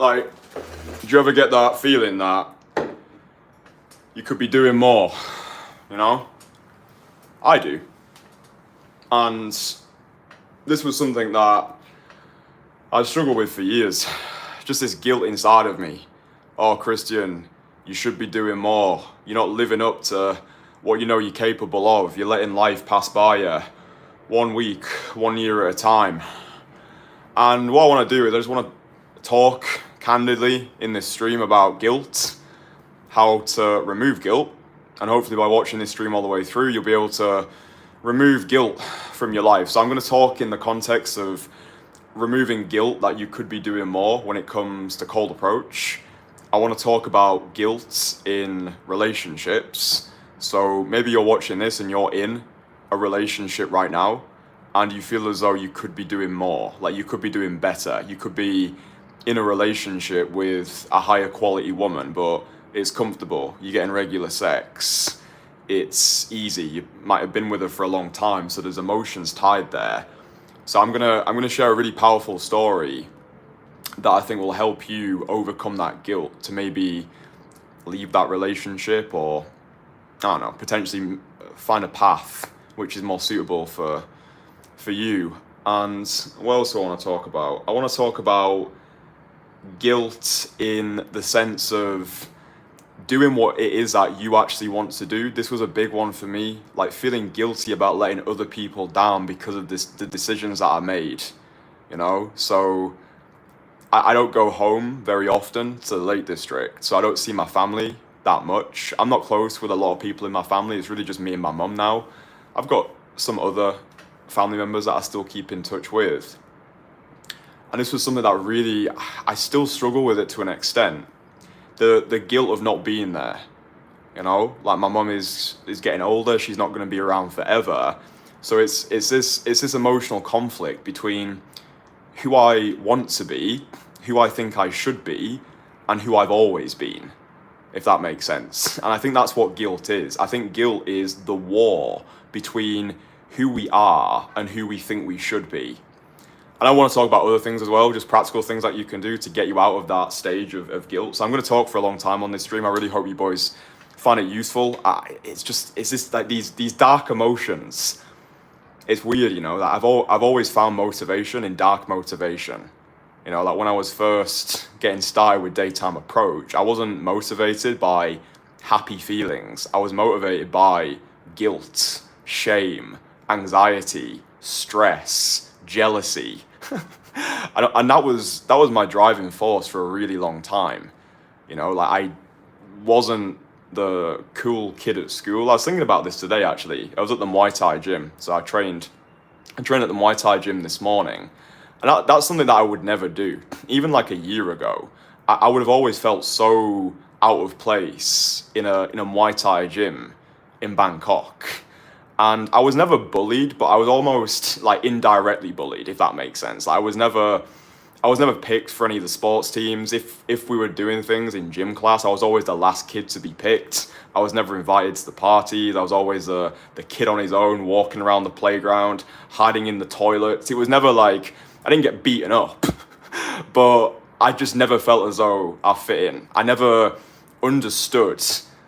Like, do you ever get that feeling that you could be doing more, you know? I do. And this was something that I struggled with for years. Just this guilt inside of me. Oh, Kristian, you should be doing more. You're not living up to what you know you're capable of. You're letting life pass by you 1 week, 1 year at a time. And what I want to do is I just want to talk candidly in this stream about guilt, how to remove guilt, and hopefully by watching this stream all the way through, you'll be able to remove guilt from your life. So I'm going to talk in the context of removing guilt that you could be doing more when it comes to cold approach. I want to talk about guilt in relationships. So maybe you're watching this and you're in a relationship right now and you feel as though you could be doing more, like you could be doing better. You could be in a relationship with a higher quality woman, but it's comfortable. You're getting regular sex. It's easy. You might have been with her for a long time, so there's emotions tied there. So I'm gonna share a really powerful story that I think will help you overcome that guilt to maybe leave that relationship, or I don't know, potentially find a path which is more suitable for you. And what else do I want to talk about? I want to talk about guilt in the sense of doing what it is that you actually want to do. This was a big one for me, like feeling guilty about letting other people down because of the decisions that I made, you know? So I don't go home very often to the Lake District, so I don't see my family that much. I'm not close with a lot of people in my family. It's really just me and my mum now. I've got some other family members that I still keep in touch with. And this was something that really, I still struggle with it to an extent. The guilt of not being there, you know, like my mum is getting older. She's not going to be around forever. So it's this emotional conflict between who I want to be, who I think I should be, and who I've always been, if that makes sense. And I think that's what guilt is. I think guilt is the war between who we are and who we think we should be. And I want to talk about other things as well, just practical things that you can do to get you out of that stage of guilt. So I'm going to talk for a long time on this stream. I really hope you boys find it useful. It's just like these dark emotions. It's weird, you know, that I've always found motivation in dark motivation. You know, like when I was first getting started with daytime approach, I wasn't motivated by happy feelings. I was motivated by guilt, shame, anxiety, stress, jealousy. And that was my driving force for a really long time. You know, like I wasn't the cool kid at school. I was thinking about this today, actually. I was at the Muay Thai gym, so I trained at the Muay Thai gym this morning, and that's something that I would never do. Even like a year ago, I would have always felt so out of place in a Muay Thai gym in Bangkok. And I was never bullied, but I was almost like indirectly bullied, if that makes sense. I was never picked for any of the sports teams. If we were doing things in gym class, I was always the last kid to be picked. I was never invited to the parties. I was always the kid on his own, walking around the playground, hiding in the toilets. It was never like, I didn't get beaten up, but I just never felt as though I fit in. I never understood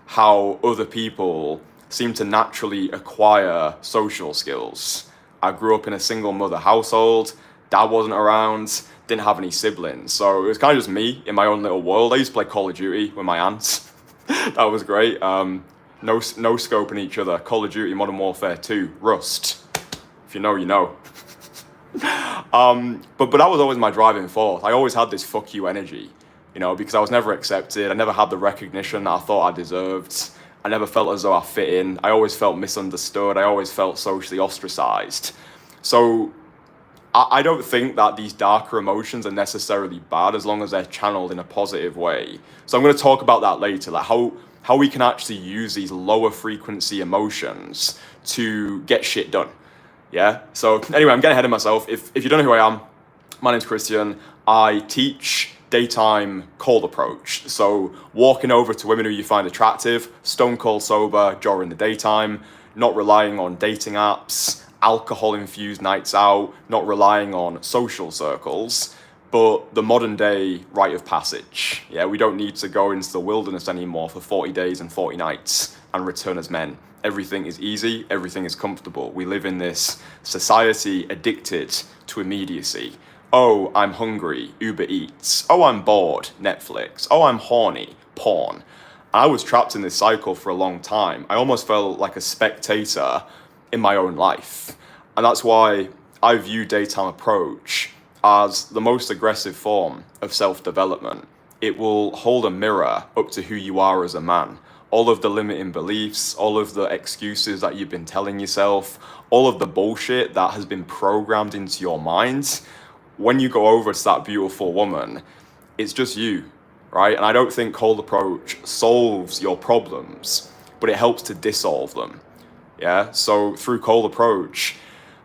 how other people seem to naturally acquire social skills. I grew up in a single mother household. Dad wasn't around, didn't have any siblings. So it was kind of just me in my own little world. I used to play Call of Duty with my aunts. That was great. No scoping each other. Call of Duty, Modern Warfare 2, Rust. If you know, you know. But that was always my driving force. I always had this fuck you energy, you know, because I was never accepted. I never had the recognition that I thought I deserved. I never felt as though I fit in. I always felt misunderstood. I always felt socially ostracized. So I don't think that these darker emotions are necessarily bad as long as they're channeled in a positive way. So I'm going to talk about that later, like how we can actually use these lower frequency emotions to get shit done. Yeah. So anyway, I'm getting ahead of myself. If you don't know who I am, my name's Kristian. I teach daytime cold approach. So walking over to women who you find attractive, stone cold sober during the daytime, not relying on dating apps, alcohol infused nights out, not relying on social circles, but the modern day rite of passage. Yeah, we don't need to go into the wilderness anymore for 40 days and 40 nights and return as men. Everything is easy, everything is comfortable. We live in this society addicted to immediacy. Oh, I'm hungry, Uber Eats. Oh, I'm bored, Netflix. Oh, I'm horny, porn. I was trapped in this cycle for a long time. I almost felt like a spectator in my own life. And that's why I view daytime approach as the most aggressive form of self-development. It will hold a mirror up to who you are as a man. All of the limiting beliefs, all of the excuses that you've been telling yourself, all of the bullshit that has been programmed into your mind, when you go over to that beautiful woman, it's just you, right? And I don't think cold approach solves your problems, but it helps to dissolve them. Yeah, so through cold approach,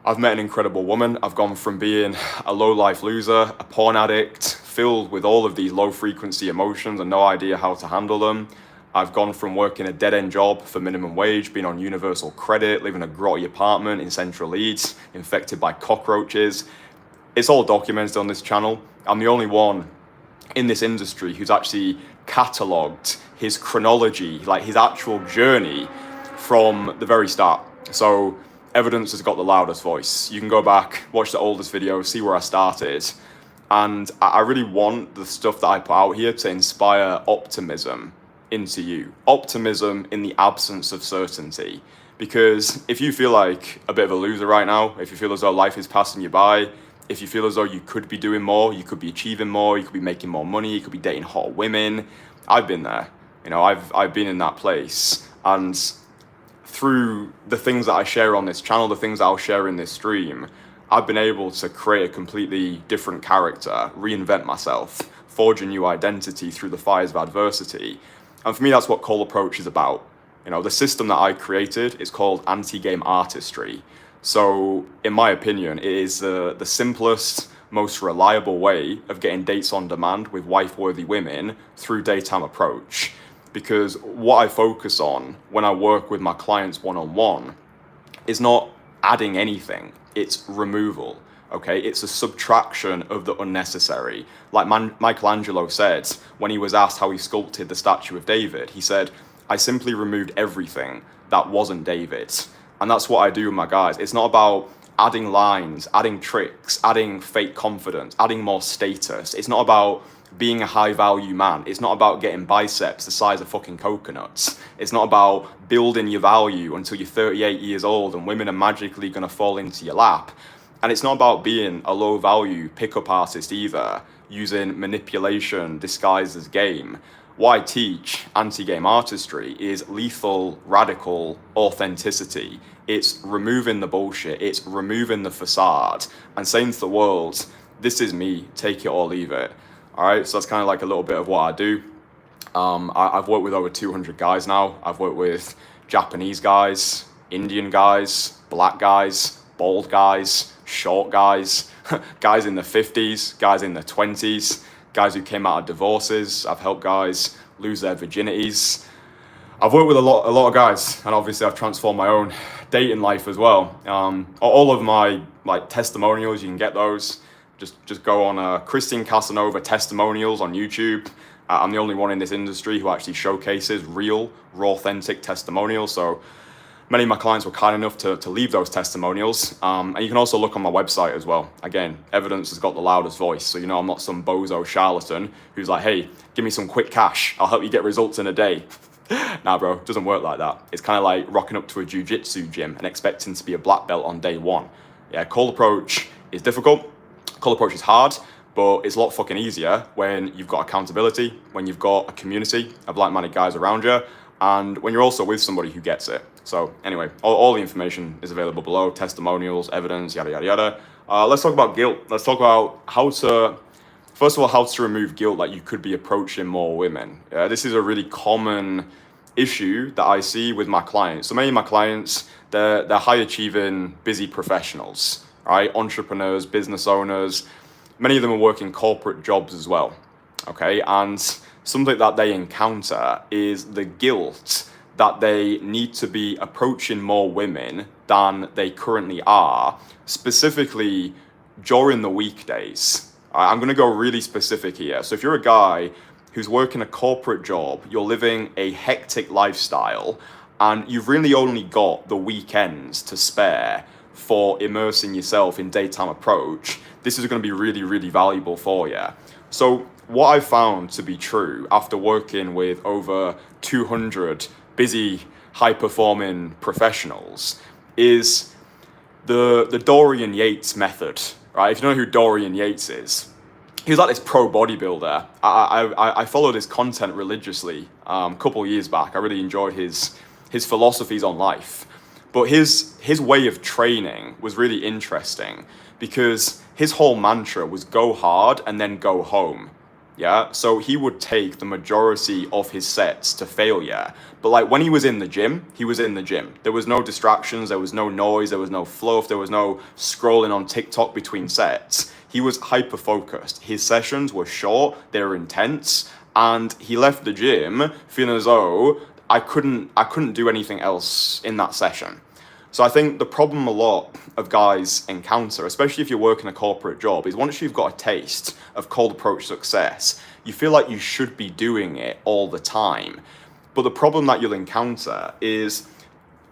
I've met an incredible woman. I've gone from being a low-life loser, a porn addict, filled with all of these low-frequency emotions and no idea how to handle them. I've gone from working a dead-end job for minimum wage, being on universal credit, living in a grotty apartment in central Leeds, infected by cockroaches. It's all documented on this channel. I'm the only one in this industry who's actually catalogued his chronology, like his actual journey from the very start. So evidence has got the loudest voice. You can go back, watch the oldest video, see where I started. And I really want the stuff that I put out here to inspire optimism into you. Optimism in the absence of certainty. Because if you feel like a bit of a loser right now, if you feel as though life is passing you by, if you feel as though you could be doing more, you could be achieving more, you could be making more money, you could be dating hot women, I've been there. You know, I've been in that place. And through the things that I share on this channel, the things that I'll share in this stream, I've been able to create a completely different character, reinvent myself, forge a new identity through the fires of adversity. And for me, that's what Cold Approach is about. You know, the system that I created is called anti-game artistry. So, in my opinion, it is the simplest, most reliable way of getting dates on demand with wife-worthy women through daytime approach. Because what I focus on when I work with my clients one-on-one is not adding anything, it's removal, okay? It's a subtraction of the unnecessary. Like Michelangelo said when he was asked how he sculpted the statue of David, he said, I simply removed everything that wasn't David. And that's what I do with my guys. It's not about adding lines, adding tricks, adding fake confidence, adding more status. It's not about being a high value man. It's not about getting biceps the size of fucking coconuts. It's not about building your value until you're 38 years old and women are magically going to fall into your lap. And it's not about being a low value pickup artist either, using manipulation disguised as game. What I teach, anti-game artistry, is lethal, radical authenticity. It's removing the bullshit, it's removing the facade and saying to the world, this is me, take it or leave it. All right, so that's kind of like a little bit of what I do. I've worked with over 200 guys now. I've worked with Japanese guys, Indian guys, black guys, bald guys, short guys, guys in the 50s, guys in the 20s, guys who came out of divorces. I've helped guys lose their virginities. I've worked with a lot of guys, and obviously I've transformed my own dating life as well. All of my testimonials, you can get those. Just go on Kristian Kasanova testimonials on YouTube. I'm the only one in this industry who actually showcases real, raw, authentic testimonials. So many of my clients were kind enough to leave those testimonials. And you can also look on my website as well. Again, evidence has got the loudest voice. So, you know, I'm not some bozo charlatan who's like, hey, give me some quick cash. I'll help you get results in a day. Nah, bro, it doesn't work like that. It's kind of like rocking up to a jiu-jitsu gym and expecting to be a black belt on day one. Yeah, cold approach is difficult. Cold approach is hard, but it's a lot fucking easier when you've got accountability, when you've got a community of like-minded guys around you, and when you're also with somebody who gets it. So anyway, all the information is available below, testimonials, evidence, yada, yada, yada. Let's talk about guilt. Let's talk about first of all, how to remove guilt that you could be approaching more women. This is a really common issue that I see with my clients. So many of my clients, they're high-achieving, busy professionals, right? Entrepreneurs, business owners. Many of them are working corporate jobs as well, okay? And something that they encounter is the guilt that they need to be approaching more women than they currently are, specifically during the weekdays, I'm going to go really specific here. So if you're a guy who's working a corporate job, you're living a hectic lifestyle, and you've really only got the weekends to spare for immersing yourself in daytime approach, this is going to be really, really valuable for you. So what I've found to be true after working with over 200 busy, high-performing professionals is the Dorian Yates method, right? If you know who Dorian Yates is, he was like this pro bodybuilder. I followed his content religiously a couple of years back. I really enjoyed his philosophies on life. But his way of training was really interesting because his whole mantra was go hard and then go home. Yeah, so he would take the majority of his sets to failure. But like when he was in the gym, he was in the gym. There was no distractions, there was no noise, there was no fluff, there was no scrolling on TikTok between sets. He was hyper focused. His sessions were short, they were intense, and he left the gym feeling as though I couldn't do anything else in that session. So I think the problem a lot of guys encounter, especially if you're working a corporate job, is once you've got a taste of cold approach success, you feel like you should be doing it all the time. But the problem that you'll encounter is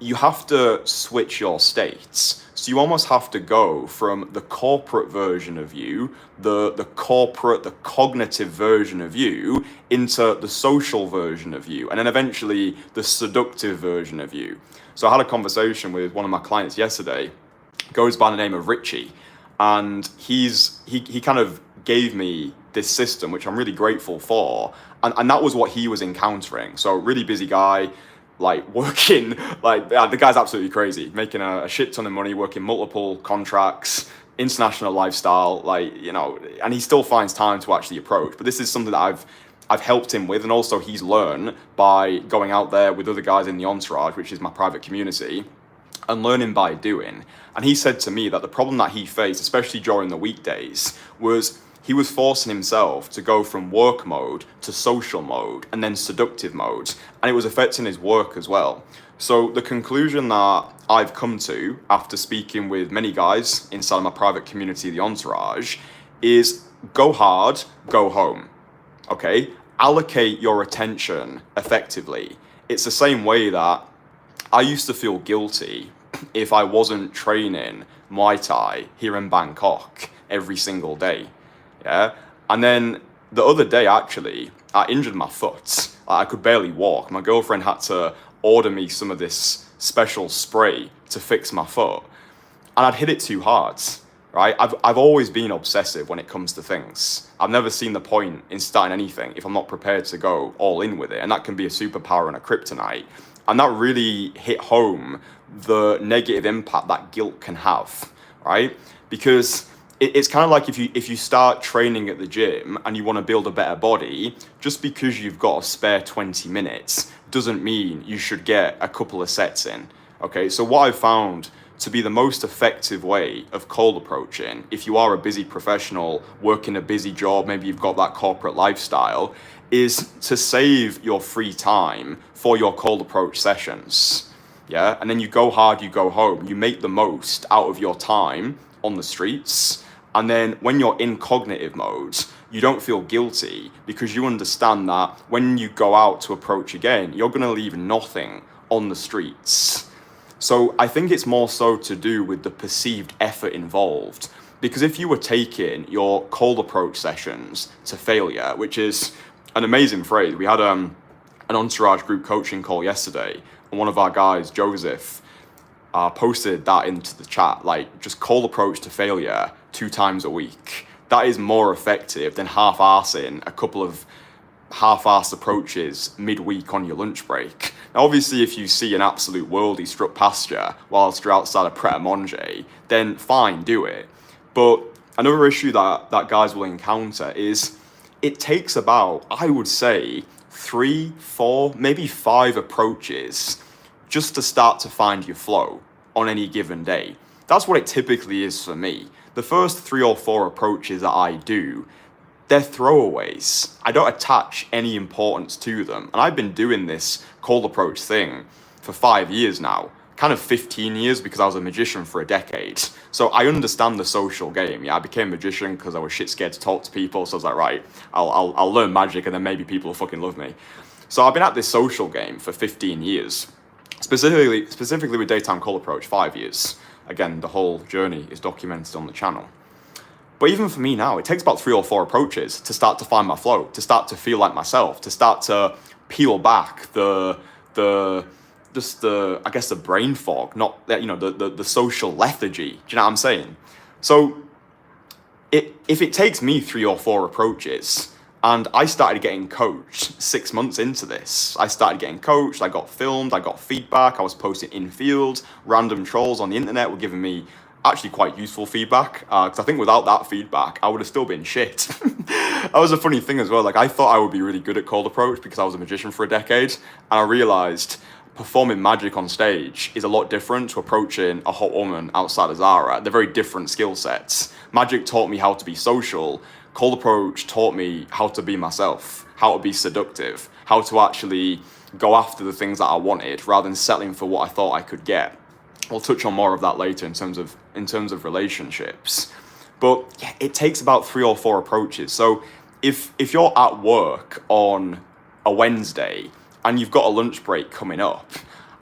you have to switch your states. So you almost have to go from the corporate version of you, the cognitive version of you, into the social version of you, and then eventually the seductive version of you. So I had a conversation with one of my clients yesterday, goes by the name of Richie, and he kind of gave me this system, which I'm really grateful for, and that was what he was encountering. So really busy guy, like working, like the guy's absolutely crazy, making a shit ton of money, working multiple contracts, international lifestyle, like, you know, and he still finds time to actually approach. But this is something that I've helped him with, and also he's learned by going out there with other guys in the entourage, which is my private community, and learning by doing. And he said to me that the problem that he faced, especially during the weekdays, was he was forcing himself to go from work mode to social mode and then seductive mode, and it was affecting his work as well. So the conclusion that I've come to after speaking with many guys inside my private community, the entourage, is go hard, go home. Okay, allocate your attention effectively. It's the same way that I used to feel guilty if I wasn't training Muay Thai here in Bangkok every single day. Yeah, and then the other day actually, I injured my foot. I could barely walk. My girlfriend had to order me some of this special spray to fix my foot, and I'd hit it too hard. Right? I've always been obsessive when it comes to things. I've never seen the point in starting anything if I'm not prepared to go all in with it. And that can be a superpower and a kryptonite. And that really hit home the negative impact that guilt can have, right? Because it's kind of like if you start training at the gym and you want to build a better body, just because you've got a spare 20 minutes doesn't mean you should get a couple of sets in. Okay, so what I've found to be the most effective way of cold approaching, if you are a busy professional working a busy job, maybe you've got that corporate lifestyle, is to save your free time for your cold approach sessions. Yeah, and then you go hard, you go home, you make the most out of your time on the streets. And then when you're in cognitive mode, you don't feel guilty because you understand that when you go out to approach again, you're going to leave nothing on the streets. So I think it's more so to do with the perceived effort involved. Because if you were taking your cold approach sessions to failure, which is an amazing phrase, we had an entourage group coaching call yesterday, and one of our guys, Joseph, posted that into the chat, like just cold approach to failure 2 times a week. That is more effective than half-arsing a couple of half-assed approaches midweek on your lunch break. Now, obviously, if you see an absolute worldie struck past you whilst you're outside a pret-a-manger, then fine, do it. But another issue that guys will encounter is it takes about, I would say, 3, 4, maybe 5 approaches just to start to find your flow on any given day. That's what it typically is for me. The first 3 or 4 approaches that I do, they're throwaways. I don't attach any importance to them. And I've been doing this cold approach thing for 5 years now. kind of 15 years because I was a magician for a decade. So I understand the social game. Yeah, I became a magician because I was shit scared to talk to people. So I was like, right, I'll learn magic and then maybe people will fucking love me. So I've been at this social game for 15 years, specifically with daytime call approach, 5 years. Again, the whole journey is documented on the channel. But even for me now, it takes about 3 or 4 approaches to start to find my flow, to start to feel like myself, to start to peel back the brain fog, not that, the social lethargy. Do you know what I'm saying? So if it takes me 3 or 4 approaches, and I started getting coached 6 months into this. I started getting coached, I got filmed, I got feedback, I was posting infield, random trolls on the internet were giving me actually quite useful feedback, because I think without that feedback, I would have still been shit. That was a funny thing as well. Like, I thought I would be really good at cold approach because I was a magician for a decade, and I realized performing magic on stage is a lot different to approaching a hot woman outside of Zara. They're very different skill sets. Magic taught me how to be social. Cold approach taught me how to be myself, how to be seductive, how to actually go after the things that I wanted rather than settling for what I thought I could get. We'll touch on more of that later in terms of relationships. But yeah, it takes about 3 or 4 approaches. So if you're at work on a Wednesday and you've got a lunch break coming up,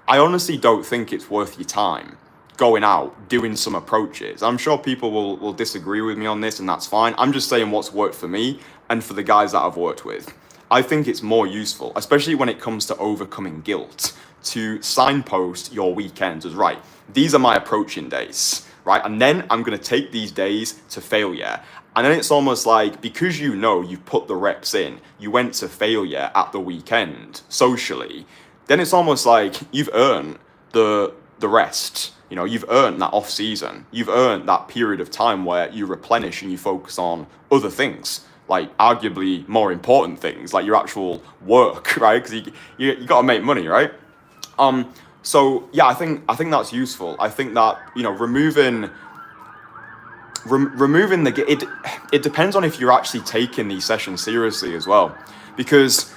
I honestly don't think it's worth your time going out, doing some approaches. I'm sure people will disagree with me on this, and that's fine. I'm just saying what's worked for me and for the guys that I've worked with. I think it's more useful, especially when it comes to overcoming guilt, to signpost your weekends as, right, these are my approaching days, right? And then I'm going to take these days to failure. And then it's almost like, because you've put the reps in, you went to failure at the weekend socially, then it's almost like you've earned the rest. You've earned that off season. You've earned that period of time where you replenish and you focus on other things, like arguably more important things, like your actual work, right? Because you got to make money, right? So yeah, I think that's useful. I think that removing it depends on if you're actually taking these sessions seriously as well, because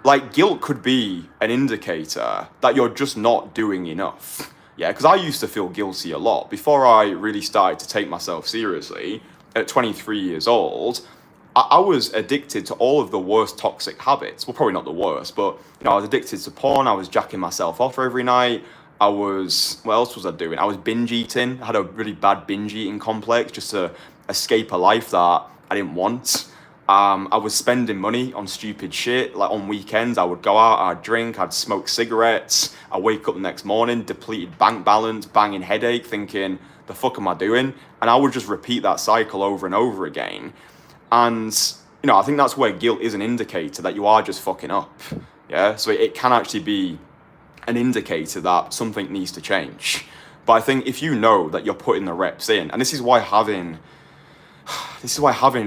like guilt could be an indicator that you're just not doing enough. Yeah, because I used to feel guilty a lot before I really started to take myself seriously. At 23 years old, I was addicted to all of the worst toxic habits. Well, probably not the worst, but I was addicted to porn. I was jacking myself off every night. What else was I doing? I was binge eating. I had a really bad binge eating complex just to escape a life that I didn't want. I was spending money on stupid shit. Like on weekends, I would go out, I'd drink, I'd smoke cigarettes. I'd wake up the next morning, depleted bank balance, banging headache, thinking, the fuck am I doing? And I would just repeat that cycle over and over again. And, I think that's where guilt is an indicator that you are just fucking up. Yeah, so it can actually be an indicator that something needs to change. But I think if you know that you're putting the reps in, and this is why having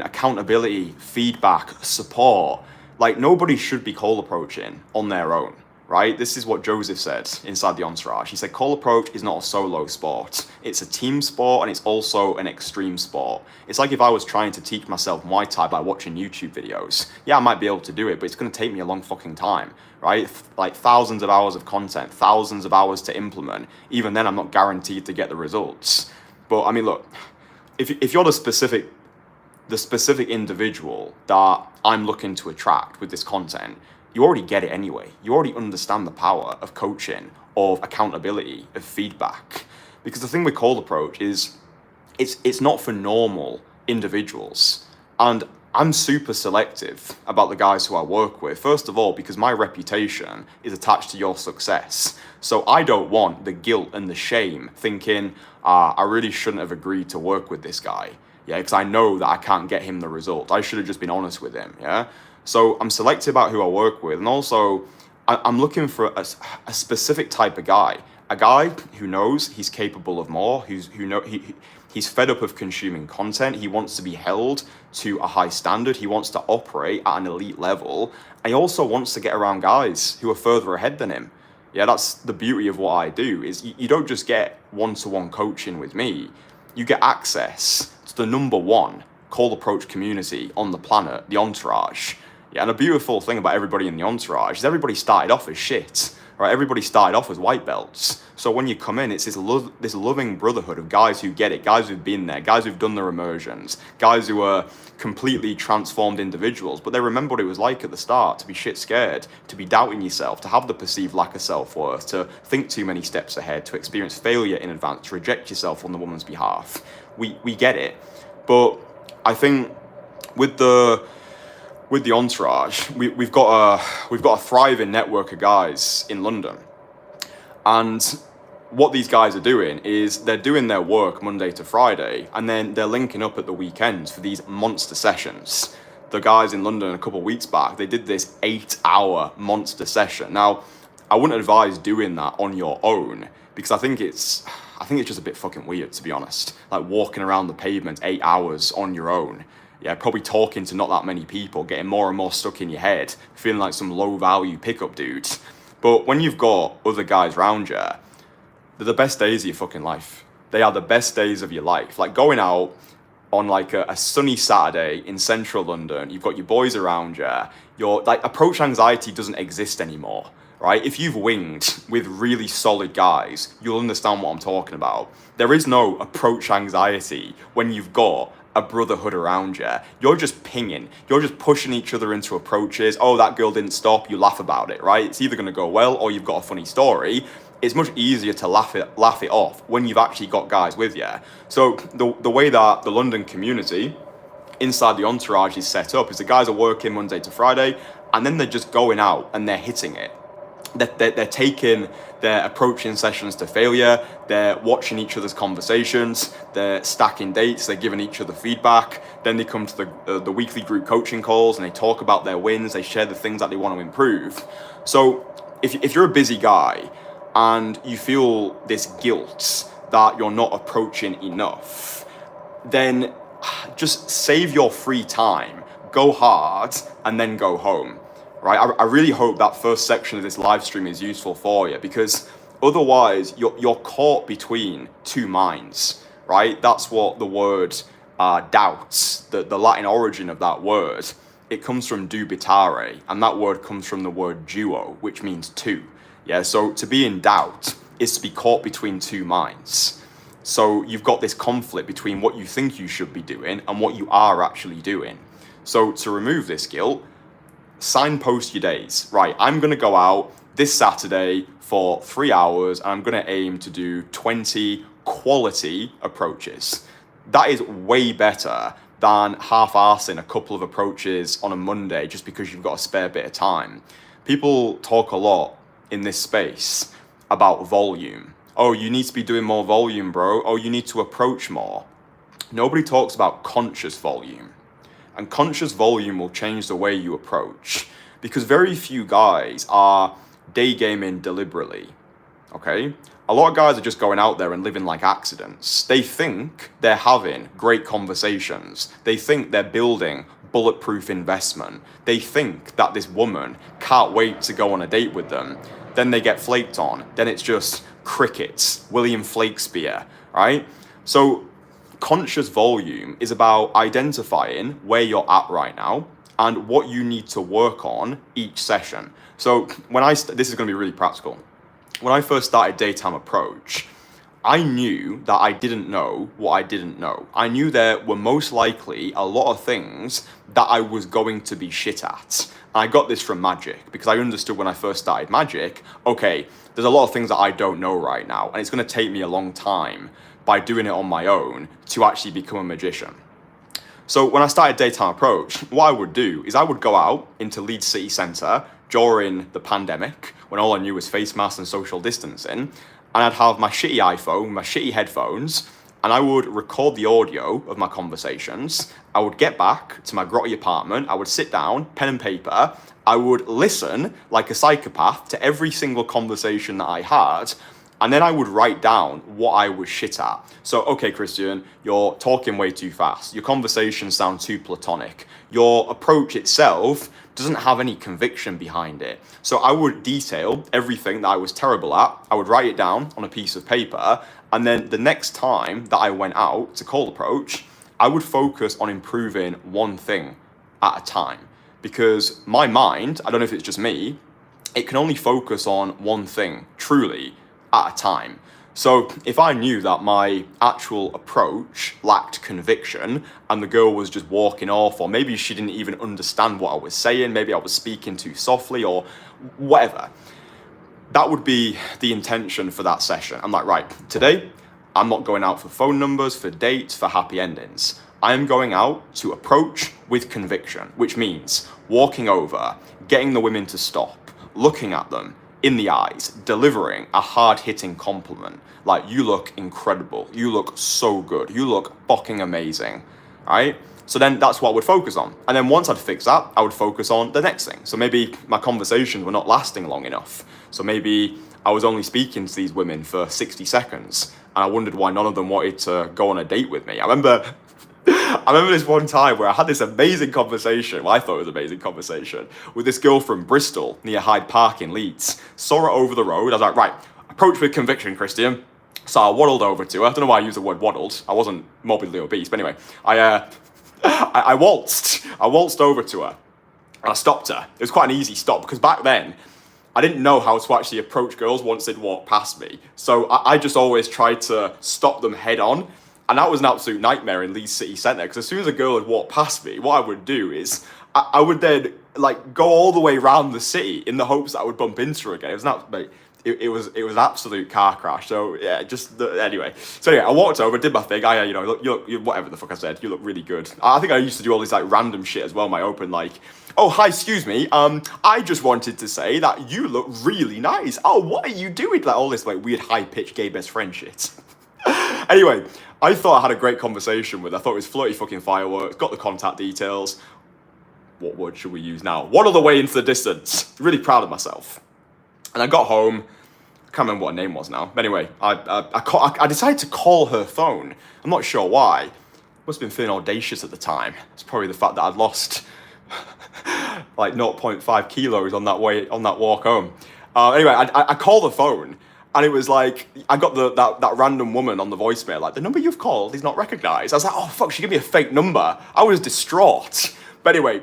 accountability, feedback, support, like nobody should be call approaching on their own, right? This is what Joseph said inside the Entourage. He said, call approach is not a solo sport. It's a team sport, and it's also an extreme sport. It's like if I was trying to teach myself Muay Thai by watching YouTube videos. Yeah, I might be able to do it, but it's going to take me a long fucking time, right? Like thousands of hours of content, thousands of hours to implement. Even then, I'm not guaranteed to get the results. But I mean, look, if you're the specific individual that I'm looking to attract with this content, you already get it anyway. You already understand the power of coaching, of accountability, of feedback. Because the thing with cold approach is it's not for normal individuals. And I'm super selective about the guys who I work with. First of all, because my reputation is attached to your success. So I don't want the guilt and the shame thinking, I really shouldn't have agreed to work with this guy. Yeah, because I know that I can't get him the result. I should have just been honest with him. Yeah. So I'm selective about who I work with. And also I'm looking for a specific type of guy, a guy who knows he's capable of more, he's fed up of consuming content. He wants to be held to a high standard. He wants to operate at an elite level. And he also wants to get around guys who are further ahead than him. Yeah, that's the beauty of what I do, is you don't just get one-to-one coaching with me. You get access to the #1 cold approach community on the planet, the Entourage. Yeah, and a beautiful thing about everybody in the Entourage is everybody started off as shit, right? Everybody started off as white belts. So when you come in, it's this loving brotherhood of guys who get it, guys who've been there, guys who've done their immersions, guys who are completely transformed individuals, but they remember what it was like at the start, to be shit scared, to be doubting yourself, to have the perceived lack of self-worth, to think too many steps ahead, to experience failure in advance, to reject yourself on the woman's behalf. We get it. But I think with the entourage, we've got a thriving network of guys in London, and what these guys are doing is they're doing their work Monday to Friday, and then they're linking up at the weekends for these monster sessions. The guys in London a couple of weeks back, they did this 8-hour monster session. Now, I wouldn't advise doing that on your own, because I think it's just a bit fucking weird, to be honest. Like walking around the pavement 8 hours on your own. Yeah, probably talking to not that many people, getting more and more stuck in your head, feeling like some low value pickup dude. But when you've got other guys around you, they're the best days of your fucking life. They are the best days of your life. Like going out on like a sunny Saturday in central London, you've got your boys around you, your like approach anxiety doesn't exist anymore, right? If you've winged with really solid guys, you'll understand what I'm talking about. There is no approach anxiety when you've got a brotherhood around you. You're just pinging. You're just pushing each other into approaches. Oh, that girl didn't stop. You laugh about it, right? It's either going to go well or you've got a funny story. It's much easier to laugh it off when you've actually got guys with you. So the way that the London community inside the entourage is set up is the guys are working Monday to Friday, and then they're just going out and they're hitting it. They're taking their approaching sessions to failure, they're watching each other's conversations, they're stacking dates, they're giving each other feedback, then they come to the weekly group coaching calls and they talk about their wins, they share the things that they want to improve. So if you're a busy guy and you feel this guilt that you're not approaching enough, then just save your free time, go hard, and then go home. Right, I really hope that first section of this live stream is useful for you, because otherwise you're caught between two minds, right? That's what the word doubts, the Latin origin of that word, it comes from dubitare, and that word comes from the word duo, which means two. Yeah, so to be in doubt is to be caught between two minds. So you've got this conflict between what you think you should be doing and what you are actually doing. So to remove this guilt, signpost your days. Right, I'm going to go out this Saturday for 3 hours and I'm going to aim to do 20 quality approaches. That is way better than half-arsing a couple of approaches on a Monday just because you've got a spare bit of time. People talk a lot in this space about volume. Oh, you need to be doing more volume, bro. Oh, you need to approach more. Nobody talks about conscious volume. And conscious volume will change the way you approach, because very few guys are day gaming deliberately, okay? A lot of guys are just going out there and living like accidents. They think they're having great conversations. They think they're building bulletproof investment. They think that this woman can't wait to go on a date with them. Then they get flaked on. Then it's just crickets, William Shakespeare, right? So conscious volume is about identifying where you're at right now and what you need to work on each session. So this is going to be really practical. When I first started Daytime Approach, I knew that I didn't know what I didn't know. I knew there were most likely a lot of things that I was going to be shit at. I got this from Magic, because I understood when I first started Magic, okay, there's a lot of things that I don't know right now, and it's going to take me a long time by doing it on my own to actually become a magician. So when I started Daytime Approach, what I would do is I would go out into Leeds City Centre during the pandemic, when all I knew was face masks and social distancing, and I'd have my shitty iPhone, my shitty headphones, and I would record the audio of my conversations. I would get back to my grotty apartment, I would sit down, pen and paper, I would listen like a psychopath to every single conversation that I had, and then I would write down what I was shit at. So, okay, Kristian, you're talking way too fast. Your conversations sound too platonic. Your approach itself doesn't have any conviction behind it. So I would detail everything that I was terrible at. I would write it down on a piece of paper. And then the next time that I went out to cold approach, I would focus on improving one thing at a time. Because my mind, I don't know if it's just me, it can only focus on one thing, truly, at a time. So if I knew that my actual approach lacked conviction and the girl was just walking off, or maybe she didn't even understand what I was saying, maybe I was speaking too softly or whatever, that would be the intention for that session. I'm like, right, today I'm not going out for phone numbers, for dates, for happy endings. I am going out to approach with conviction, which means walking over, getting the women to stop, looking at them in the eyes, delivering a hard-hitting compliment. Like, you look incredible. You look so good. You look fucking amazing, right? So then that's what I would focus on. And then once I'd fixed that, I would focus on the next thing. So maybe my conversations were not lasting long enough. So maybe I was only speaking to these women for 60 seconds and I wondered why none of them wanted to go on a date with me. I remember this one time where I had this amazing conversation, well, I thought it was an amazing conversation, with this girl from Bristol near Hyde Park in Leeds. Saw her over the road. I was like, right, approach with conviction, Kristian. So I waddled over to her. I don't know why I used the word waddled. I wasn't morbidly obese, but anyway, I waltzed over to her and I stopped her. It was quite an easy stop because back then I didn't know how to actually approach girls once they'd walked past me. So I just always tried to stop them head on. And that was an absolute nightmare in Leeds City Centre because as soon as a girl had walked past me, what I would do is I would then like go all the way around the city in the hopes that I would bump into her again. It was an absolute car crash. So yeah, anyway. So anyway, I walked over, did my thing. You look, whatever the fuck I said. You look really good. I think I used to do all this like random shit as well. My open like, oh hi, excuse me. I just wanted to say that you look really nice. Oh, what are you doing? Like all this like weird high pitched gay best friend shit. Anyway, I thought I had a great conversation with her. I thought it was flirty fucking fireworks. Got the contact details. What word should we use now? Waddled away into the distance. Really proud of myself. And I got home. I can't remember what her name was now. But anyway, I decided to call her phone. I'm not sure why. Must have been feeling audacious at the time. It's probably the fact that I'd lost like 0.5 kilos on that walk home. Anyway, I called the phone. And it was like, I got that random woman on the voicemail, like, the number you've called is not recognized. I was like, oh, fuck, she gave me a fake number. I was distraught. But anyway,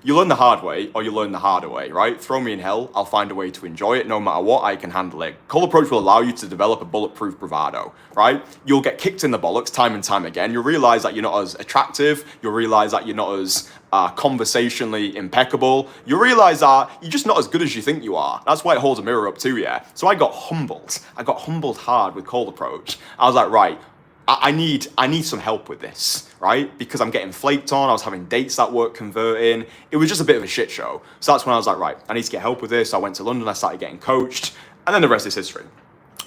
you learn the hard way or you learn the harder way, right? Throw me in hell, I'll find a way to enjoy it. No matter what, I can handle it. Cold approach will allow you to develop a bulletproof bravado, right? You'll get kicked in the bollocks time and time again. You'll realize that you're not as attractive. You'll realize that you're not as conversationally impeccable. You realize that you're just not as good as you think you are. That's why it holds a mirror up to you. So I got humbled. I got humbled hard with cold approach. I was like, right, I need some help with this, right? Because I'm getting flaked on. I was having dates that weren't converting. It was just a bit of a shit show. So that's when I was like, right, I need to get help with this. I went to London. I started getting coached. And then the rest is history.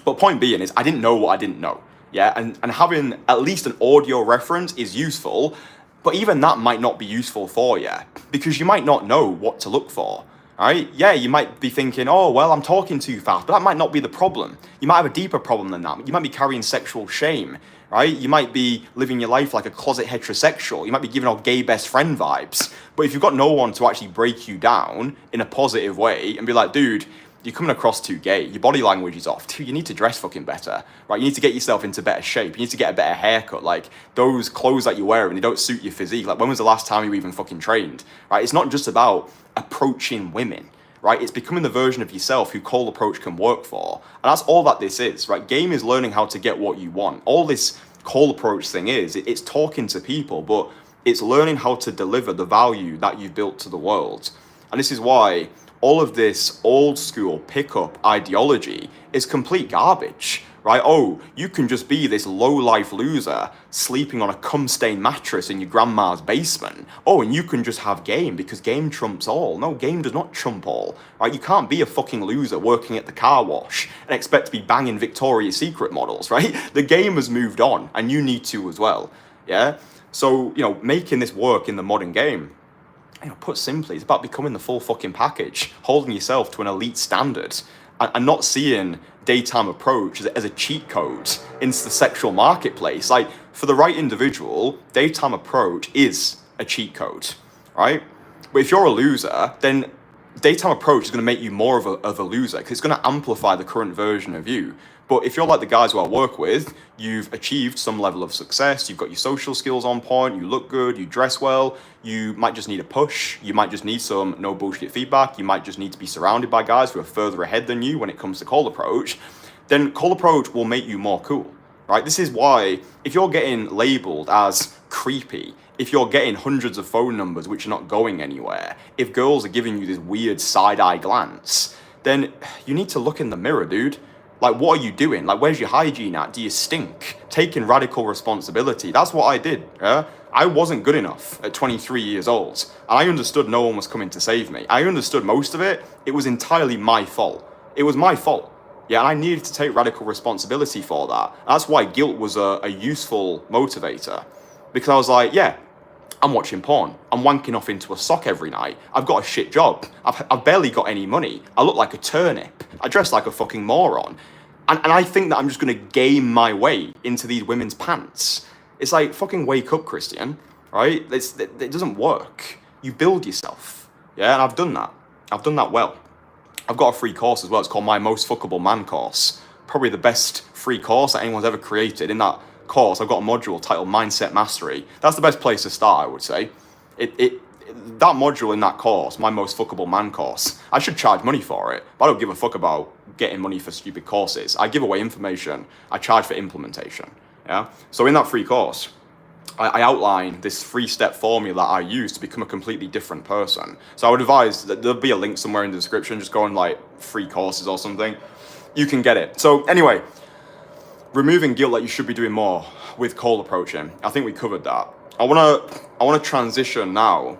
But point being is I didn't know what I didn't know. Yeah, and having at least an audio reference is useful. But even that might not be useful for you because you might not know what to look for, right? Yeah, you might be thinking, oh, well, I'm talking too fast, but that might not be the problem. You might have a deeper problem than that. You might be carrying sexual shame, right? You might be living your life like a closet heterosexual. You might be giving off gay best friend vibes. But if you've got no one to actually break you down in a positive way and be like, dude, you're coming across too gay. Your body language is off. Dude, you need to dress fucking better, right? You need to get yourself into better shape. You need to get a better haircut. Like, those clothes that you're wearing, they don't suit your physique. Like, when was the last time you even fucking trained, right? It's not just about approaching women, right? It's becoming the version of yourself who cold approach can work for. And that's all that this is, right? Game is learning how to get what you want. All this cold approach thing is, it's talking to people, but it's learning how to deliver the value that you've built to the world. And this is why all of this old school pickup ideology is complete garbage, right? Oh, you can just be this low-life loser sleeping on a cum-stained mattress in your grandma's basement. Oh, and you can just have game because game trumps all. No, game does not trump all, right? You can't be a fucking loser working at the car wash and expect to be banging Victoria's Secret models, right? The game has moved on and you need to as well, yeah? So, making this work in the modern game, put simply, it's about becoming the full fucking package, holding yourself to an elite standard, and not seeing daytime approach as a cheat code into the sexual marketplace. Like, for the right individual, daytime approach is a cheat code, right? But if you're a loser, then daytime approach is going to make you more of a loser because it's going to amplify the current version of you. But if you're like the guys who I work with, you've achieved some level of success, you've got your social skills on point, you look good, you dress well, you might just need a push, you might just need some no bullshit feedback, you might just need to be surrounded by guys who are further ahead than you when it comes to cold approach, then cold approach will make you more cool, right? This is why if you're getting labeled as creepy, if you're getting hundreds of phone numbers which are not going anywhere, if girls are giving you this weird side-eye glance, then you need to look in the mirror, dude. Like, what are you doing? Like, where's your hygiene at? Do you stink? Taking radical responsibility. That's what I did. Yeah? I wasn't good enough at 23 years old. And I understood no one was coming to save me. I understood most of it. It was entirely my fault. It was my fault. Yeah, and I needed to take radical responsibility for that. That's why guilt was a useful motivator. Because I was like, yeah, I'm watching porn. I'm wanking off into a sock every night. I've got a shit job. I've barely got any money. I look like a turnip. I dress like a fucking moron. And I think that I'm just going to game my way into these women's pants. It's like, fucking wake up, Kristian, right? It doesn't work. You build yourself. Yeah, and I've done that. I've done that well. I've got a free course as well. It's called My Most Fuckable Man course. Probably the best free course that anyone's ever created. In that course, I've got a module titled Mindset Mastery. That's the best place to start, I would say. That module in that course, My Most Fuckable Man course, I should charge money for it, but I don't give a fuck about getting money for stupid courses. I give away information. I charge for implementation. Yeah. So in that free course, I outline this 3-step formula that I use to become a completely different person. So I would advise that there'll be a link somewhere in the description. Just go on like free courses or something. You can get it. So anyway, removing guilt, like you should be doing more with cold approaching. I think we covered that. I wanna transition now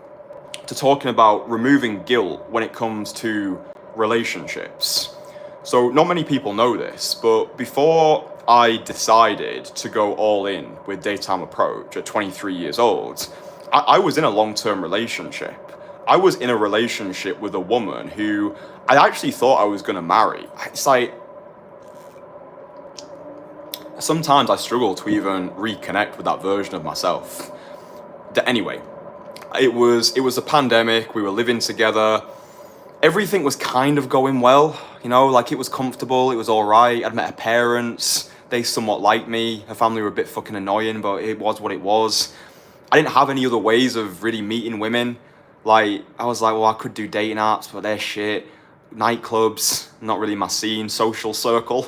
to talking about removing guilt when it comes to relationships. So not many people know this, but before I decided to go all in with daytime approach at 23 years old, I was in a long-term relationship. I was in a relationship with a woman who I actually thought I was gonna marry. It's like, sometimes I struggle to even reconnect with that version of myself. Anyway, it was a pandemic, we were living together, everything was kind of going well, you know, like it was comfortable, it was all right. I'd met her parents, they somewhat liked me, her family were a bit fucking annoying, but it was what it was. I didn't have any other ways of really meeting women. Like, I was like, well, I could do dating apps, but they're shit. Nightclubs, not really my scene. Social circle,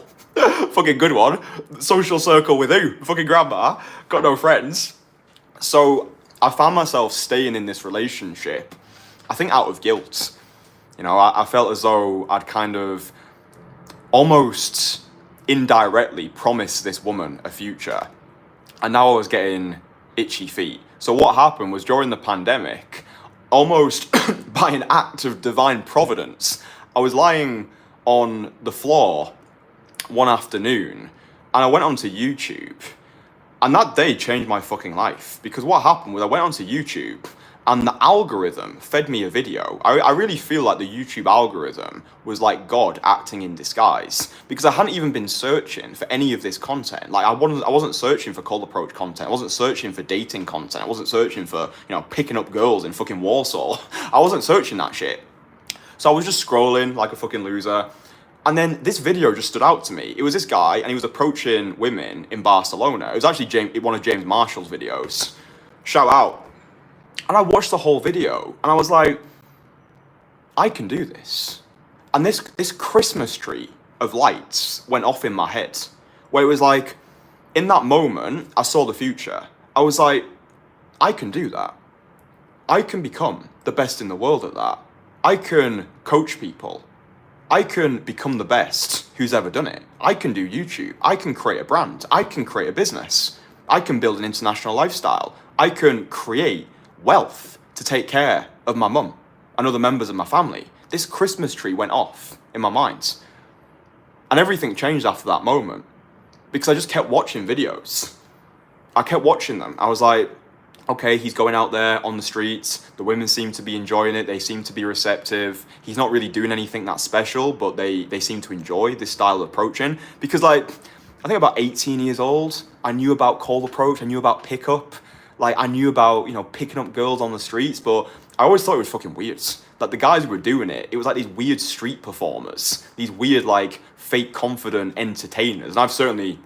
fucking good one. Social circle with who? Fucking grandma, got no friends. So I found myself staying in this relationship, I think out of guilt. You know, I felt as though I'd kind of almost indirectly promised this woman a future. And now I was getting itchy feet. So what happened was during the pandemic, almost by an act of divine providence, I was lying on the floor one afternoon and I went onto YouTube. And that day changed my fucking life, because what happened was I went onto YouTube and the algorithm fed me a video. I really feel like the YouTube algorithm was like God acting in disguise, because I hadn't even been searching for any of this content. Like I wasn't searching for cold approach content. I wasn't searching for dating content. I wasn't searching for, you know, picking up girls in fucking Warsaw. I wasn't searching that shit. So I was just scrolling like a fucking loser. And then this video just stood out to me. It was this guy, and he was approaching women in Barcelona. It was actually one of James Marshall's videos. Shout out. And I watched the whole video, and I was like, I can do this. And this Christmas tree of lights went off in my head, where it was like, in that moment, I saw the future. I was like, I can do that. I can become the best in the world at that. I can coach people. I can become the best who's ever done it. I can do YouTube. I can create a brand. I can create a business. I can build an international lifestyle. I can create wealth to take care of my mum and other members of my family. This Christmas tree went off in my mind. And everything changed after that moment, because I just kept watching videos. I kept watching them. I was like, okay, he's going out there on the streets. The women seem to be enjoying it. They seem to be receptive. He's not really doing anything that special, but they seem to enjoy this style of approaching. Because like, I think about 18 years old, I knew about cold approach. I knew about pickup. Like I knew about, you know, picking up girls on the streets, but I always thought it was fucking weird. that the guys who were doing it, it was like these weird street performers, these weird like fake confident entertainers. And I've certainly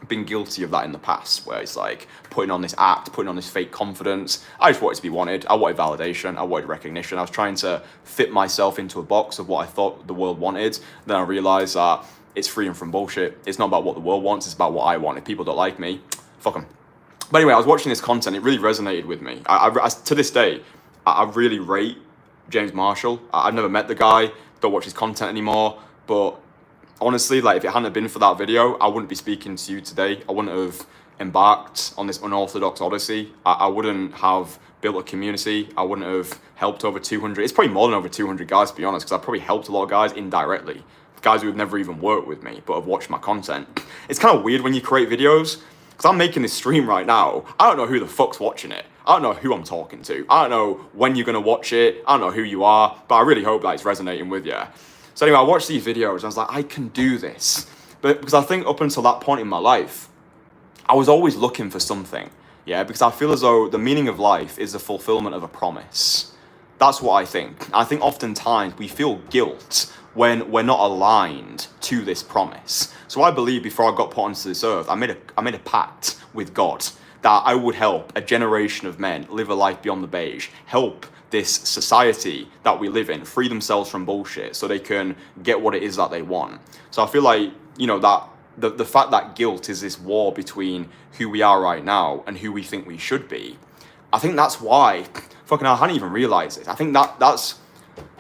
been guilty of that in the past, where it's like putting on this act, putting on this fake confidence. I just wanted to be wanted. I wanted validation. I wanted recognition. I was trying to fit myself into a box of what I thought the world wanted. Then I realized that it's freedom from bullshit. It's not about what the world wants. It's about what I want. If people don't like me, fuck them. But anyway, I was watching this content. It really resonated with me. I to this day, I really rate James Marshall. I've never met the guy. Don't watch his content anymore. But honestly, like if it hadn't been for that video, I wouldn't be speaking to you today. I wouldn't have embarked on this unorthodox odyssey. I wouldn't have built a community. I wouldn't have helped over 200. It's probably more than over 200 guys, to be honest, because I've probably helped a lot of guys indirectly. Guys who have never even worked with me, but have watched my content. It's kind of weird when you create videos, because I'm making this stream right now. I don't know who the fuck's watching it. I don't know who I'm talking to. I don't know when you're going to watch it. I don't know who you are, but I really hope that it's resonating with you. So anyway, I watched these videos and I was like, I can do this. But because I think up until that point in my life, I was always looking for something. Yeah, because I feel as though the meaning of life is the fulfillment of a promise. That's what I think. I think oftentimes we feel guilt when we're not aligned to this promise. So I believe before I got put onto this earth, I made a pact with God that I would help a generation of men live a life beyond the beige, help this society that we live in free themselves from bullshit so they can get what it is that they want. So I feel like, you know, that the fact that guilt is this war between who we are right now and who we think we should be, I think that's why, fucking hell, I hadn't even realized it. I think that's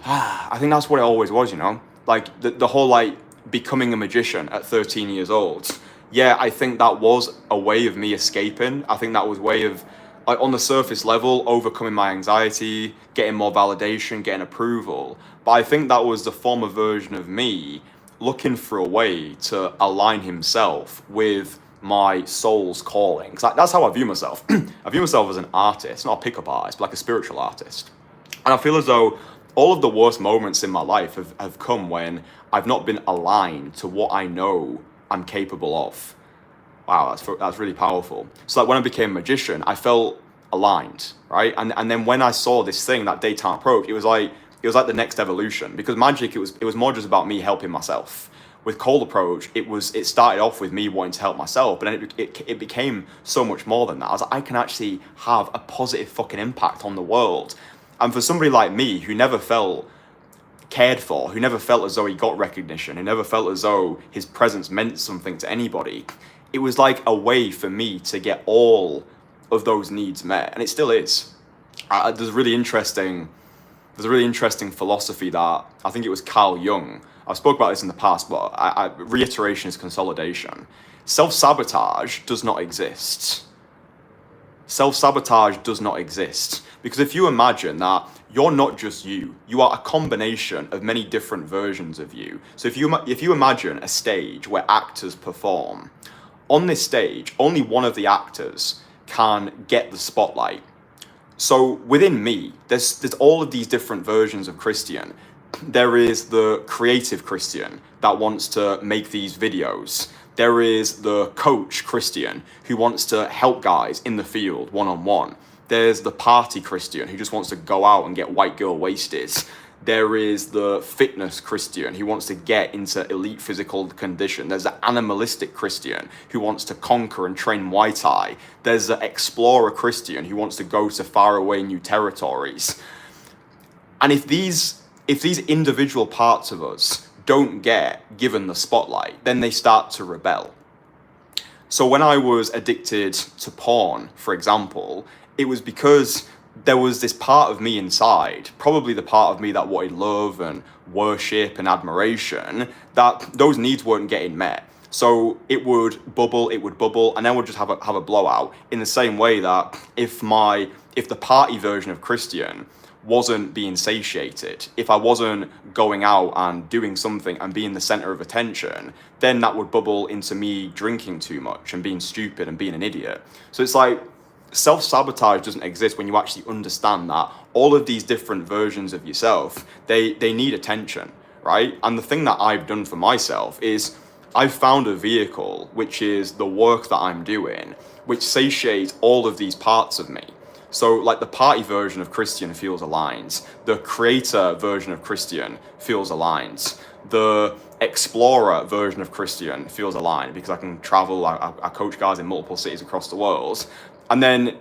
what it always was, you know? Like the whole like becoming a magician at 13 years old. Yeah, I think that was a way of me escaping. I think that was a way of, like, on the surface level, overcoming my anxiety, getting more validation, getting approval. But I think that was the former version of me looking for a way to align himself with my soul's calling. That's how I view myself. I view myself as an artist, not a pickup artist, but like a spiritual artist. And I feel as though all of the worst moments in my life have come when I've not been aligned to what I know I'm capable of. Wow, that's really powerful. So like when I became a magician, I felt aligned, right? And then when I saw this thing, that daytime approach, it was like the next evolution, because magic, it was more just about me helping myself. With cold approach, it started off with me wanting to help myself, but then it became so much more than that. I was like, I can actually have a positive fucking impact on the world. And for somebody like me who never felt cared for, who never felt as though he got recognition, who never felt as though his presence meant something to anybody, it was like a way for me to get all of those needs met, and it still is. There's a really interesting philosophy that I think it was Carl Jung. I've spoke about this in the past, but reiteration is consolidation. Self-sabotage does not exist. Self-sabotage does not exist, because if you imagine that you're not just you are a combination of many different versions of you. So if you imagine a stage where actors perform, on this stage, only one of the actors can get the spotlight. So within me, there's all of these different versions of Kristian. There is the creative Kristian that wants to make these videos. There is the coach Kristian who wants to help guys in the field one-on-one. There's the party Kristian who just wants to go out and get white girl wasted. There is the fitness Kristian who wants to get into elite physical condition. There's the animalistic Kristian who wants to conquer and train Muay Thai. There's the explorer Kristian who wants to go to faraway new territories. And if these individual parts of us don't get given the spotlight, then they start to rebel. So when I was addicted to porn, for example, it was because there was this part of me inside, probably the part of me that wanted love and worship and admiration, that those needs weren't getting met. So it would bubble, and then we'd just have a blowout. In the same way that if the party version of Kristian wasn't being satiated, if I wasn't going out and doing something and being the center of attention, then that would bubble into me drinking too much and being stupid and being an idiot. So it's like, self-sabotage doesn't exist when you actually understand that all of these different versions of yourself, they need attention, right? And the thing that I've done for myself is I've found a vehicle, which is the work that I'm doing, which satiates all of these parts of me. So like the party version of Kristian feels aligned. The creator version of Kristian feels aligned. The explorer version of Kristian feels aligned because I can travel, I coach guys in multiple cities across the world. And then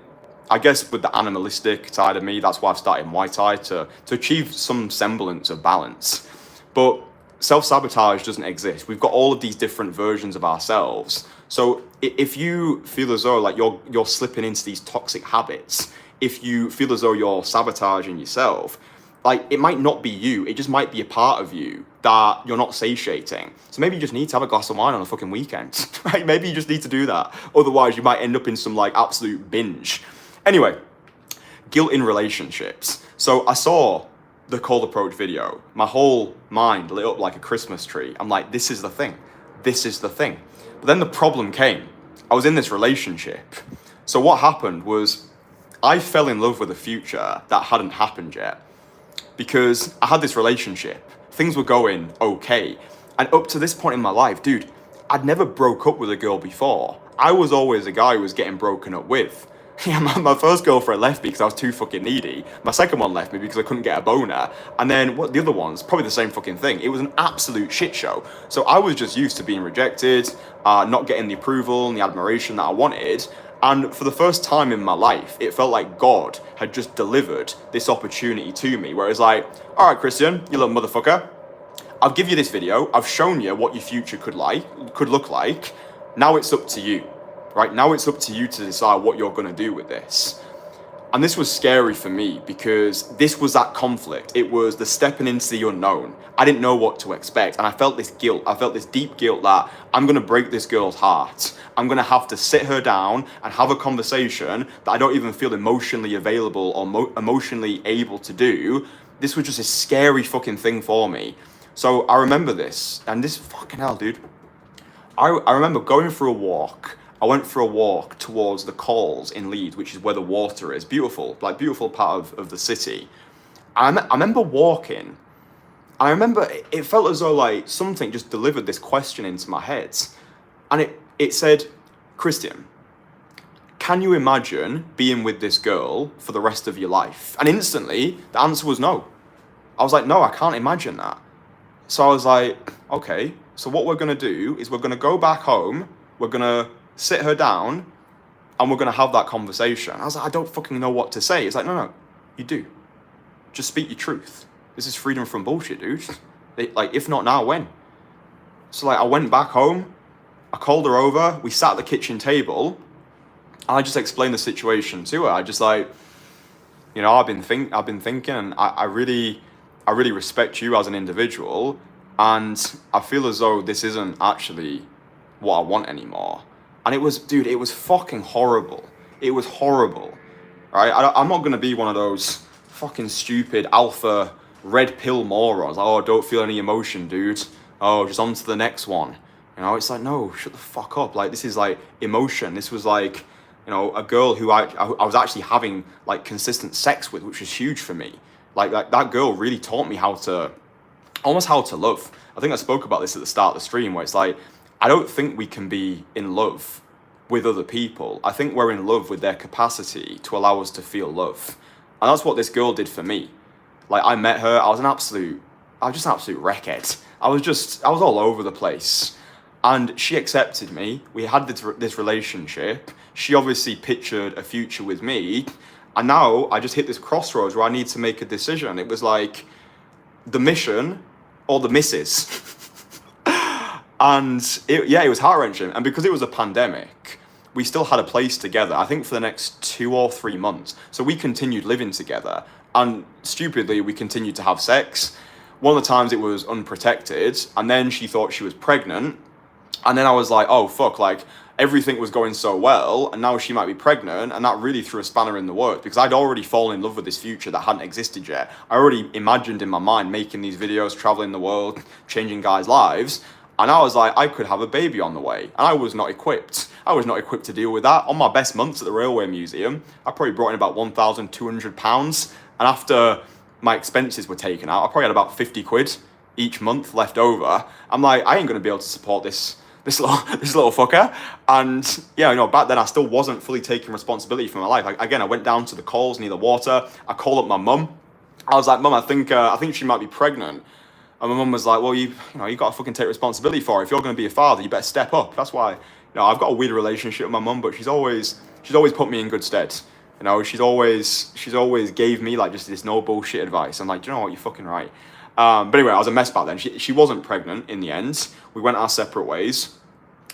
I guess with the animalistic side of me, that's why I've started Muay Thai to achieve some semblance of balance. But self-sabotage doesn't exist. We've got all of these different versions of ourselves. So if you feel as though like you're slipping into these toxic habits, if you feel as though you're sabotaging yourself, like it might not be you, it just might be a part of you that you're not satiating. So maybe you just need to have a glass of wine on a fucking weekend, right? Maybe you just need to do that. Otherwise you might end up in some like absolute binge. Anyway, guilt in relationships. So I saw the cold approach video. My whole mind lit up like a Christmas tree. I'm like, this is the thing. This is the thing. But then the problem came. I was in this relationship. So what happened was I fell in love with a future that hadn't happened yet because I had this relationship. Things were going okay. And up to this point in my life, dude, I'd never broke up with a girl before. I was always a guy who was getting broken up with. Yeah, my first girlfriend left me because I was too fucking needy. My second one left me because I couldn't get a boner. And then what the other ones, probably the same fucking thing. It was an absolute shit show. So I was just used to being rejected, not getting the approval and the admiration that I wanted. And for the first time in my life, it felt like God had just delivered this opportunity to me, where it's like, all right, Kristian, you little motherfucker, I'll give you this video. I've shown you what your future could look like. Now it's up to you. Right now it's up to you to decide what you're going to do with this. And this was scary for me because this was that conflict. It was the stepping into the unknown. I didn't know what to expect. And I felt this guilt. I felt this deep guilt that I'm going to break this girl's heart. I'm going to have to sit her down and have a conversation that I don't even feel emotionally available or emotionally able to do. This was just a scary fucking thing for me. So I remember this. And this fucking hell, dude. I remember going for a walk. I went for a walk towards the Calls in Leeds, which is where the water is. Beautiful, like beautiful part of the city. I remember walking, and I remember it felt as though like something just delivered this question into my head. And it said, Kristian, can you imagine being with this girl for the rest of your life? And instantly, the answer was no. I was like, no, I can't imagine that. So I was like, okay, so what we're going to do is we're going to go back home, we're going to sit her down, and we're going to have that conversation. I was like, I don't fucking know what to say. It's like, no, you do. Just speak your truth. This is freedom from bullshit, dude. Like, if not now, when? So, like, I went back home, I called her over, we sat at the kitchen table, and I just explained the situation to her. I just like, you know, I've been thinking, and I really respect you as an individual, and I feel as though this isn't actually what I want anymore. And it was, dude, it was fucking horrible. It was horrible, right? I'm not going to be one of those fucking stupid alpha red pill morons. Like, oh, don't feel any emotion, dude. Oh, just on to the next one. You know, it's like, no, shut the fuck up. Like, this is like emotion. This was like, you know, a girl who I was actually having like consistent sex with, which was huge for me. Like that girl really taught me how to love. I think I spoke about this at the start of the stream, where it's like, I don't think we can be in love with other people. I think we're in love with their capacity to allow us to feel love. And that's what this girl did for me. Like, I met her, I was just an absolute wreckhead. I was all over the place. And she accepted me. We had this relationship. She obviously pictured a future with me. And now I just hit this crossroads where I need to make a decision. It was like the mission or the missus. And it was heart-wrenching. And because it was a pandemic, we still had a place together, I think for the next 2 or 3 months. So we continued living together. And stupidly, we continued to have sex. One of the times it was unprotected. And then she thought she was pregnant. And then I was like, oh, fuck, like everything was going so well. And now she might be pregnant. And that really threw a spanner in the works because I'd already fallen in love with this future that hadn't existed yet. I already imagined in my mind making these videos, traveling the world, changing guys' lives. And I was like, I could have a baby on the way. And I was not equipped. I was not equipped to deal with that. On my best months at the Railway Museum, I probably brought in about £1,200. And after my expenses were taken out, I probably had about 50 quid each month left over. I'm like, I ain't going to be able to support this this little fucker. And yeah, you know, back then I still wasn't fully taking responsibility for my life. Again, I went down to the Coles near the water. I called up my mum. I was like, Mum, I think she might be pregnant. And my mum was like, well, you got to fucking take responsibility for her. If you're going to be a father, you better step up. That's why, you know, I've got a weird relationship with my mum, but she's always put me in good stead. You know, she's always gave me like just this no bullshit advice. I'm like, do you know what? You're fucking right. But anyway, I was a mess back then. She wasn't pregnant in the end. We went our separate ways.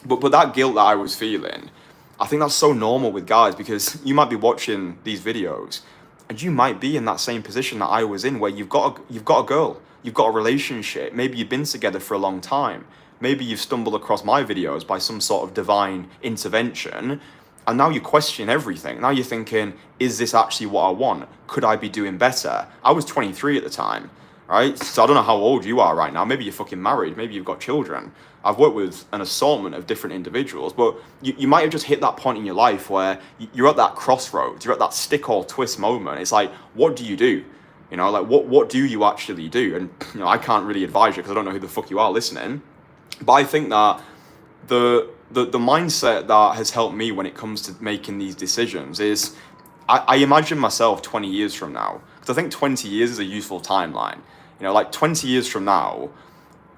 But that guilt that I was feeling, I think that's so normal with guys, because you might be watching these videos and you might be in that same position that I was in, where you've got a girl, you've got a relationship, maybe you've been together for a long time, maybe you've stumbled across my videos by some sort of divine intervention, and now you question everything. Now you're thinking, is this actually what I want? Could I be doing better? I was 23 at the time, right? So I don't know how old you are right now. Maybe you're fucking married. Maybe you've got children. I've worked with an assortment of different individuals, but you might have just hit that point in your life where you're at that crossroads. You're at that stick or twist moment. It's like, what do you do? You know, like what do you actually do? And you know, I can't really advise you because I don't know who the fuck you are listening. But I think that the mindset that has helped me when it comes to making these decisions is I imagine myself 20 years from now, because I think 20 years is a useful timeline. You know, like 20 years from now,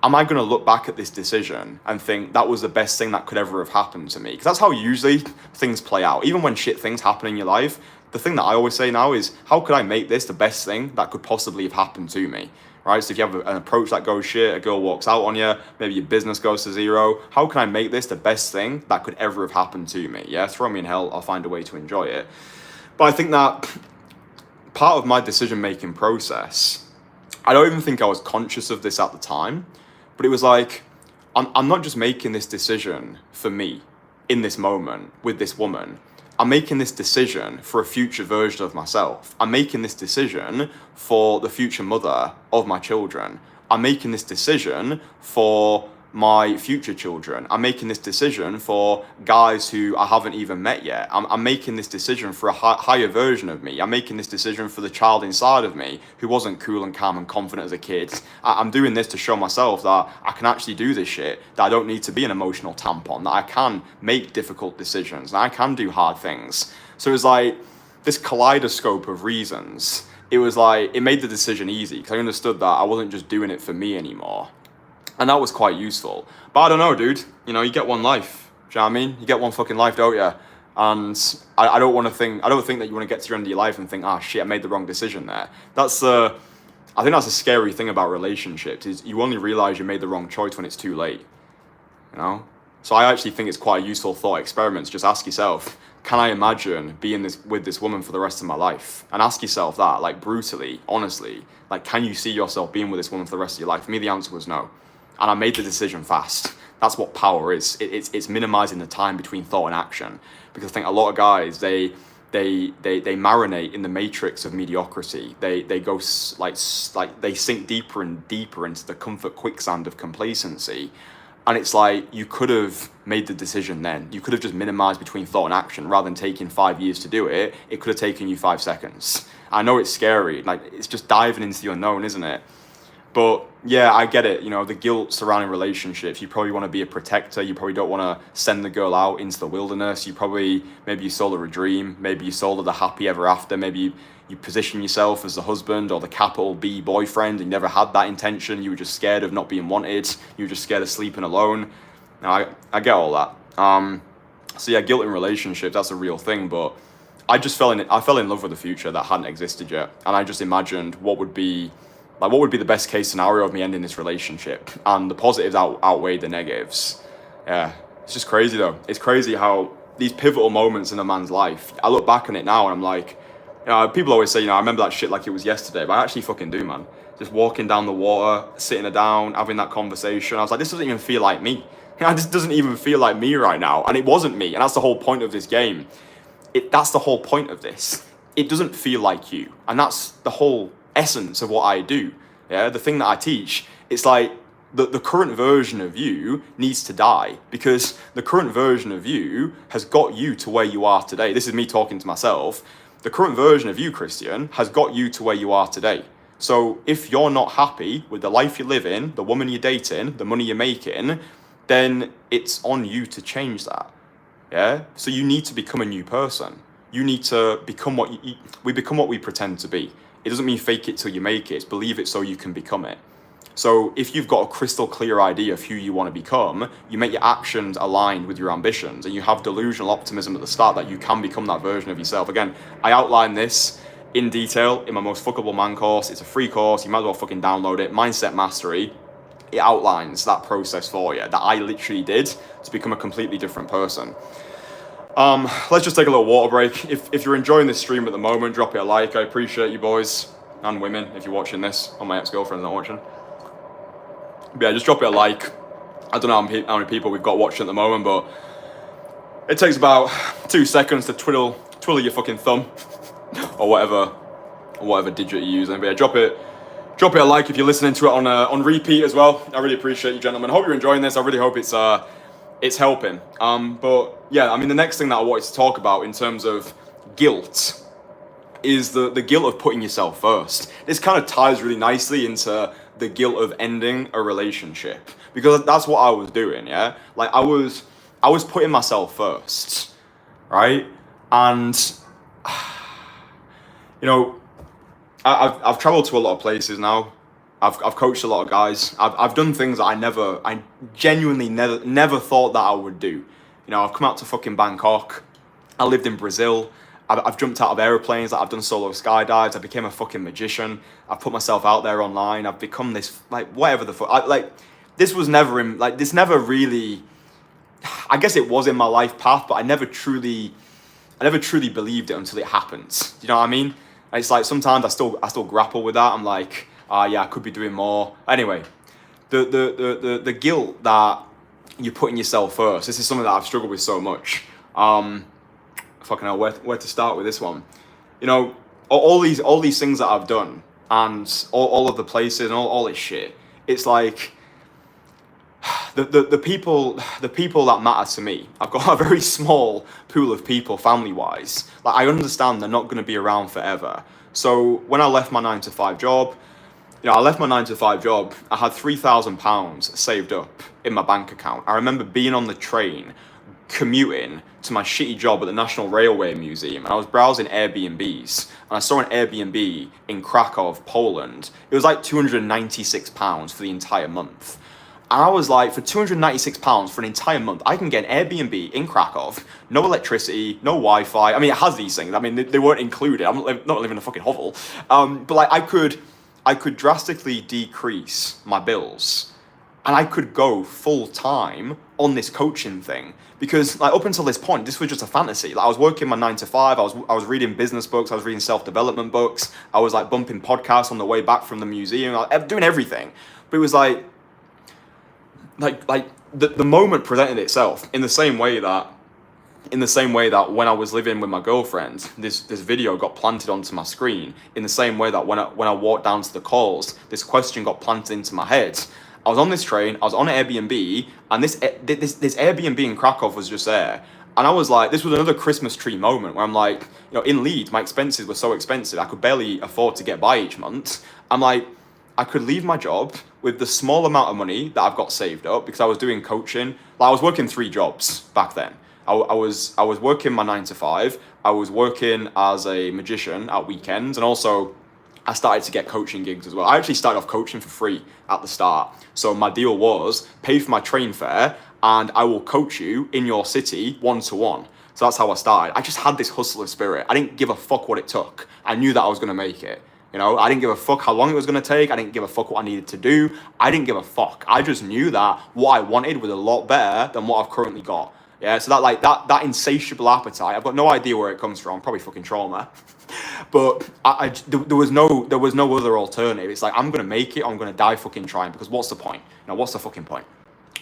am I going to look back at this decision and think that was the best thing that could ever have happened to me? Because that's how usually things play out. Even when shit things happen in your life, the thing that I always say now is, how could I make this the best thing that could possibly have happened to me? Right? So if you have an approach that goes shit, a girl walks out on you, maybe your business goes to zero, how can I make this the best thing that could ever have happened to me? Yeah, throw me in hell, I'll find a way to enjoy it. But I think that part of my decision-making process, I don't even think I was conscious of this at the time, but it was like, I'm not just making this decision for me in this moment with this woman. I'm making this decision for a future version of myself. I'm making this decision for the future mother of my children. I'm making this decision for my future children. I'm making this decision for guys who I haven't even met yet. I'm making this decision for a higher version of me. I'm making this decision for the child inside of me who wasn't cool and calm and confident as a kid. I'm doing this to show myself that I can actually do this shit, that I don't need to be an emotional tampon, that I can make difficult decisions, and I can do hard things. So it was like this kaleidoscope of reasons. It was like, it made the decision easy because I understood that I wasn't just doing it for me anymore. And that was quite useful. But I don't know, dude. You know, you get one life. Do you know what I mean? You get one fucking life, don't you? And I don't think that you want to get to your end of your life and think, ah, shit, I made the wrong decision there. I think that's a scary thing about relationships, is you only realize you made the wrong choice when it's too late. You know? So I actually think it's quite a useful thought experiment to just ask yourself, can I imagine being with this woman for the rest of my life? And ask yourself that, like, brutally, honestly. Like, can you see yourself being with this woman for the rest of your life? For me, the answer was no. And I made the decision fast. That's what power is. It's minimizing the time between thought and action. Because I think a lot of guys, they marinate in the matrix of mediocrity. They go like they sink deeper and deeper into the comfort quicksand of complacency. And it's like, you could have made the decision then. You could have just minimized between thought and action rather than taking 5 years to do it. It could have taken you 5 seconds. I know it's scary. Like, it's just diving into the unknown, isn't it? But yeah, I get it. You know, the guilt surrounding relationships. You probably want to be a protector. You probably don't want to send the girl out into the wilderness. Maybe you sold her a dream. Maybe you sold her the happy ever after. Maybe you position yourself as the husband or the capital B boyfriend, and you never had that intention. You were just scared of not being wanted. You were just scared of sleeping alone. Now, I get all that. So yeah, guilt in relationships, that's a real thing. But I fell in love with a future that hadn't existed yet. And I just imagined what would be the best case scenario of me ending this relationship, and the positives outweighed the negatives. Yeah, it's just crazy though. It's crazy how these pivotal moments in a man's life, I look back on it now and I'm like, you know, people always say, you know, I remember that shit like it was yesterday, but I actually fucking do, man. Just walking down the water, sitting her down, having that conversation. I was like, this doesn't even feel like me. You know, this doesn't even feel like me right now. And it wasn't me. And that's the whole point of this game. That's the whole point of this. It doesn't feel like you. And that's the whole essence of what I do. Yeah, the thing that I teach, it's like the current version of you needs to die, because the current version of you has got you to where you are today. This is me talking to myself. The current version of you, Kristian, has got you to where you are today. So if you're not happy with the life you live in, the woman you're dating, the money you're making, then it's on you to change that. Yeah. So you need to become a new person. You need to become we become what we pretend to be. It doesn't mean fake it till you make it. It's believe it so you can become it. So if you've got a crystal clear idea of who you want to become, you make your actions aligned with your ambitions, and you have delusional optimism at the start that you can become that version of yourself. Again, I outline this in detail in my Most Fuckable Man course. It's a free course. You might as well fucking download it. Mindset Mastery. It outlines that process for you that I literally did to become a completely different person. Let's just take a little water break. If you're enjoying this stream at the moment, drop it a like. I appreciate you boys and women if you're watching this, or my ex-girlfriend's not watching. But yeah, just drop it a like. I don't know how many people we've got watching at the moment, but it takes about 2 seconds to twiddle your fucking thumb or whatever digit you're using. But yeah, drop it a like if you're listening to it on repeat as well. I really appreciate you, gentlemen. I hope you're enjoying this. I really hope it's helping. But yeah, I mean, the next thing that I wanted to talk about in terms of guilt is the guilt of putting yourself first. This kind of ties really nicely into the guilt of ending a relationship, because that's what I was doing. Yeah, like I was putting myself first, right? And you know, I've traveled to a lot of places now. I've coached a lot of guys. I've done things that I genuinely never thought that I would do. You know, I've come out to fucking Bangkok. I lived in Brazil. I've jumped out of airplanes. I've done solo skydives. I became a fucking magician. I've put myself out there online. I've become this, like, whatever the fuck. This was never in, like, this never really, I guess it was in my life path, but I never truly believed it until it happens. You know what I mean? And it's like, sometimes I still grapple with that. I'm like, yeah, I could be doing more. Anyway, the guilt that you're putting yourself first, this is something that I've struggled with so much. Fucking hell, where to start with this one? You know, all these things that I've done, and all of the places and all this shit, it's like the people that matter to me. I've got a very small pool of people, family wise. Like, I understand they're not going to be around forever. So when I left my 9-to-5 job, you know, I left my 9-to-5 job. I had £3,000 saved up in my bank account. I remember being on the train, commuting to my shitty job at the National Railway Museum, and I was browsing Airbnbs, and I saw an Airbnb in Krakow, Poland. It was like £296 for the entire month. And I was like, for £296 for an entire month, I can get an Airbnb in Krakow, no electricity, no Wi-Fi. I mean, it has these things. I mean, they weren't included. I'm not living in a fucking hovel. But like, I could drastically decrease my bills, and I could go full time on this coaching thing, because like, up until this point, this was just a fantasy. Like, I was working my 9-to-5. I was reading business books. I was reading self-development books. I was like bumping podcasts on the way back from the museum. I was doing everything, but it was like the moment presented itself in the same way that when I was living with my girlfriend, this video got planted onto my screen. In the same way that when I walked down to the calls, this question got planted into my head. I was on this train, I was on an Airbnb, and this Airbnb in Krakow was just there. And I was like, this was another Christmas tree moment where I'm like, you know, in Leeds, my expenses were so expensive, I could barely afford to get by each month. I'm like, I could leave my job with the small amount of money that I've got saved up, because I was doing coaching. Like, I was working 3 jobs back then. I was working my 9-to-5. I was working as a magician at weekends, and also I started to get coaching gigs as well. I actually started off coaching for free at the start. So my deal was pay for my train fare, and I will coach you in your city 1-to-1. So that's how I started. I just had this hustler spirit. I didn't give a fuck what it took. I knew that I was going to make it. You know, I didn't give a fuck how long it was going to take. I didn't give a fuck what I needed to do. I didn't give a fuck. I just knew that what I wanted was a lot better than what I've currently got. Yeah, so that insatiable appetite, I've got no idea where it comes from. Probably fucking trauma. But there was no other alternative. It's like, I'm going to make it. I'm going to die fucking trying, because what's the point? You know, what's the fucking point?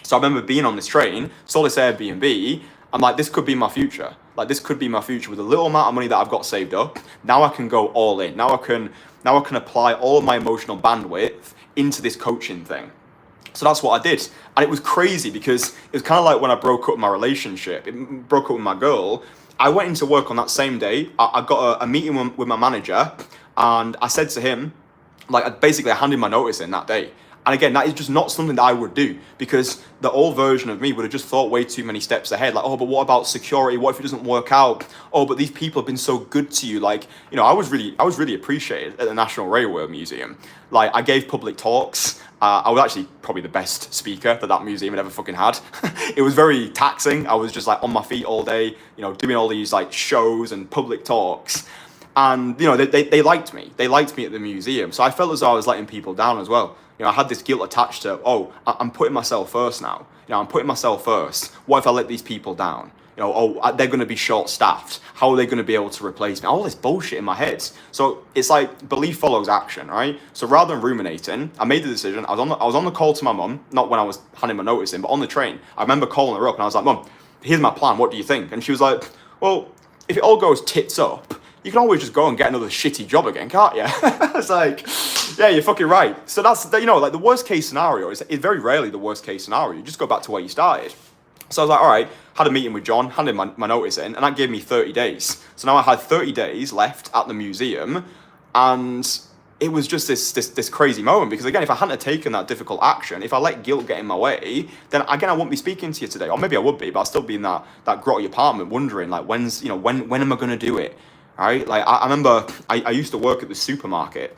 So I remember being on this train, saw this Airbnb. I'm like, this could be my future. Like, this could be my future with a little amount of money that I've got saved up. Now I can go all in. Now I can apply all of my emotional bandwidth into this coaching thing. So that's what I did. And it was crazy, because it was kind of like when I broke up with my relationship, broke up with my girl. I went into work on that same day. I got a meeting with my manager, and I said to him, like, basically I handed my notice in that day. And again, that is just not something that I would do, because the old version of me would have just thought way too many steps ahead. Like, oh, but what about security? What if it doesn't work out? Oh, but these people have been so good to you. Like, you know, I was really appreciated at the National Railway Museum. Like, I gave public talks. I was actually probably the best speaker that museum had ever fucking had. It was very taxing. I was just like on my feet all day, you know, doing all these like shows and public talks. And, you know, they liked me. They liked me at the museum. So I felt as though I was letting people down as well. You know, I had this guilt attached to, oh, I'm putting myself first now. You know, I'm putting myself first. What if I let these people down? You know, oh, they're going to be short-staffed. How are they going to be able to replace me? All this bullshit in my head. So it's like belief follows action, right? So rather than ruminating, I made the decision. I was on the call to my mum, not when I was handing my notice in, but on the train. I remember calling her up and I was like, Mum, here's my plan. What do you think? And she was like, well, if it all goes tits up, you can always just go and get another shitty job again, can't you? It's like, yeah, you're fucking right. So that's, you know, like the worst case scenario is very rarely the worst case scenario. You just go back to where you started. So I was like, all right, had a meeting with John, handed my notice in, and that gave me 30 days. So now I had 30 days left at the museum, and it was just this crazy moment, because again, if I hadn't taken that difficult action, if I let guilt get in my way, then again, I wouldn't be speaking to you today. Or maybe I would be, but I'd still be in that grotty apartment wondering, like, when am I going to do it? Right? Like, I remember I used to work at the supermarket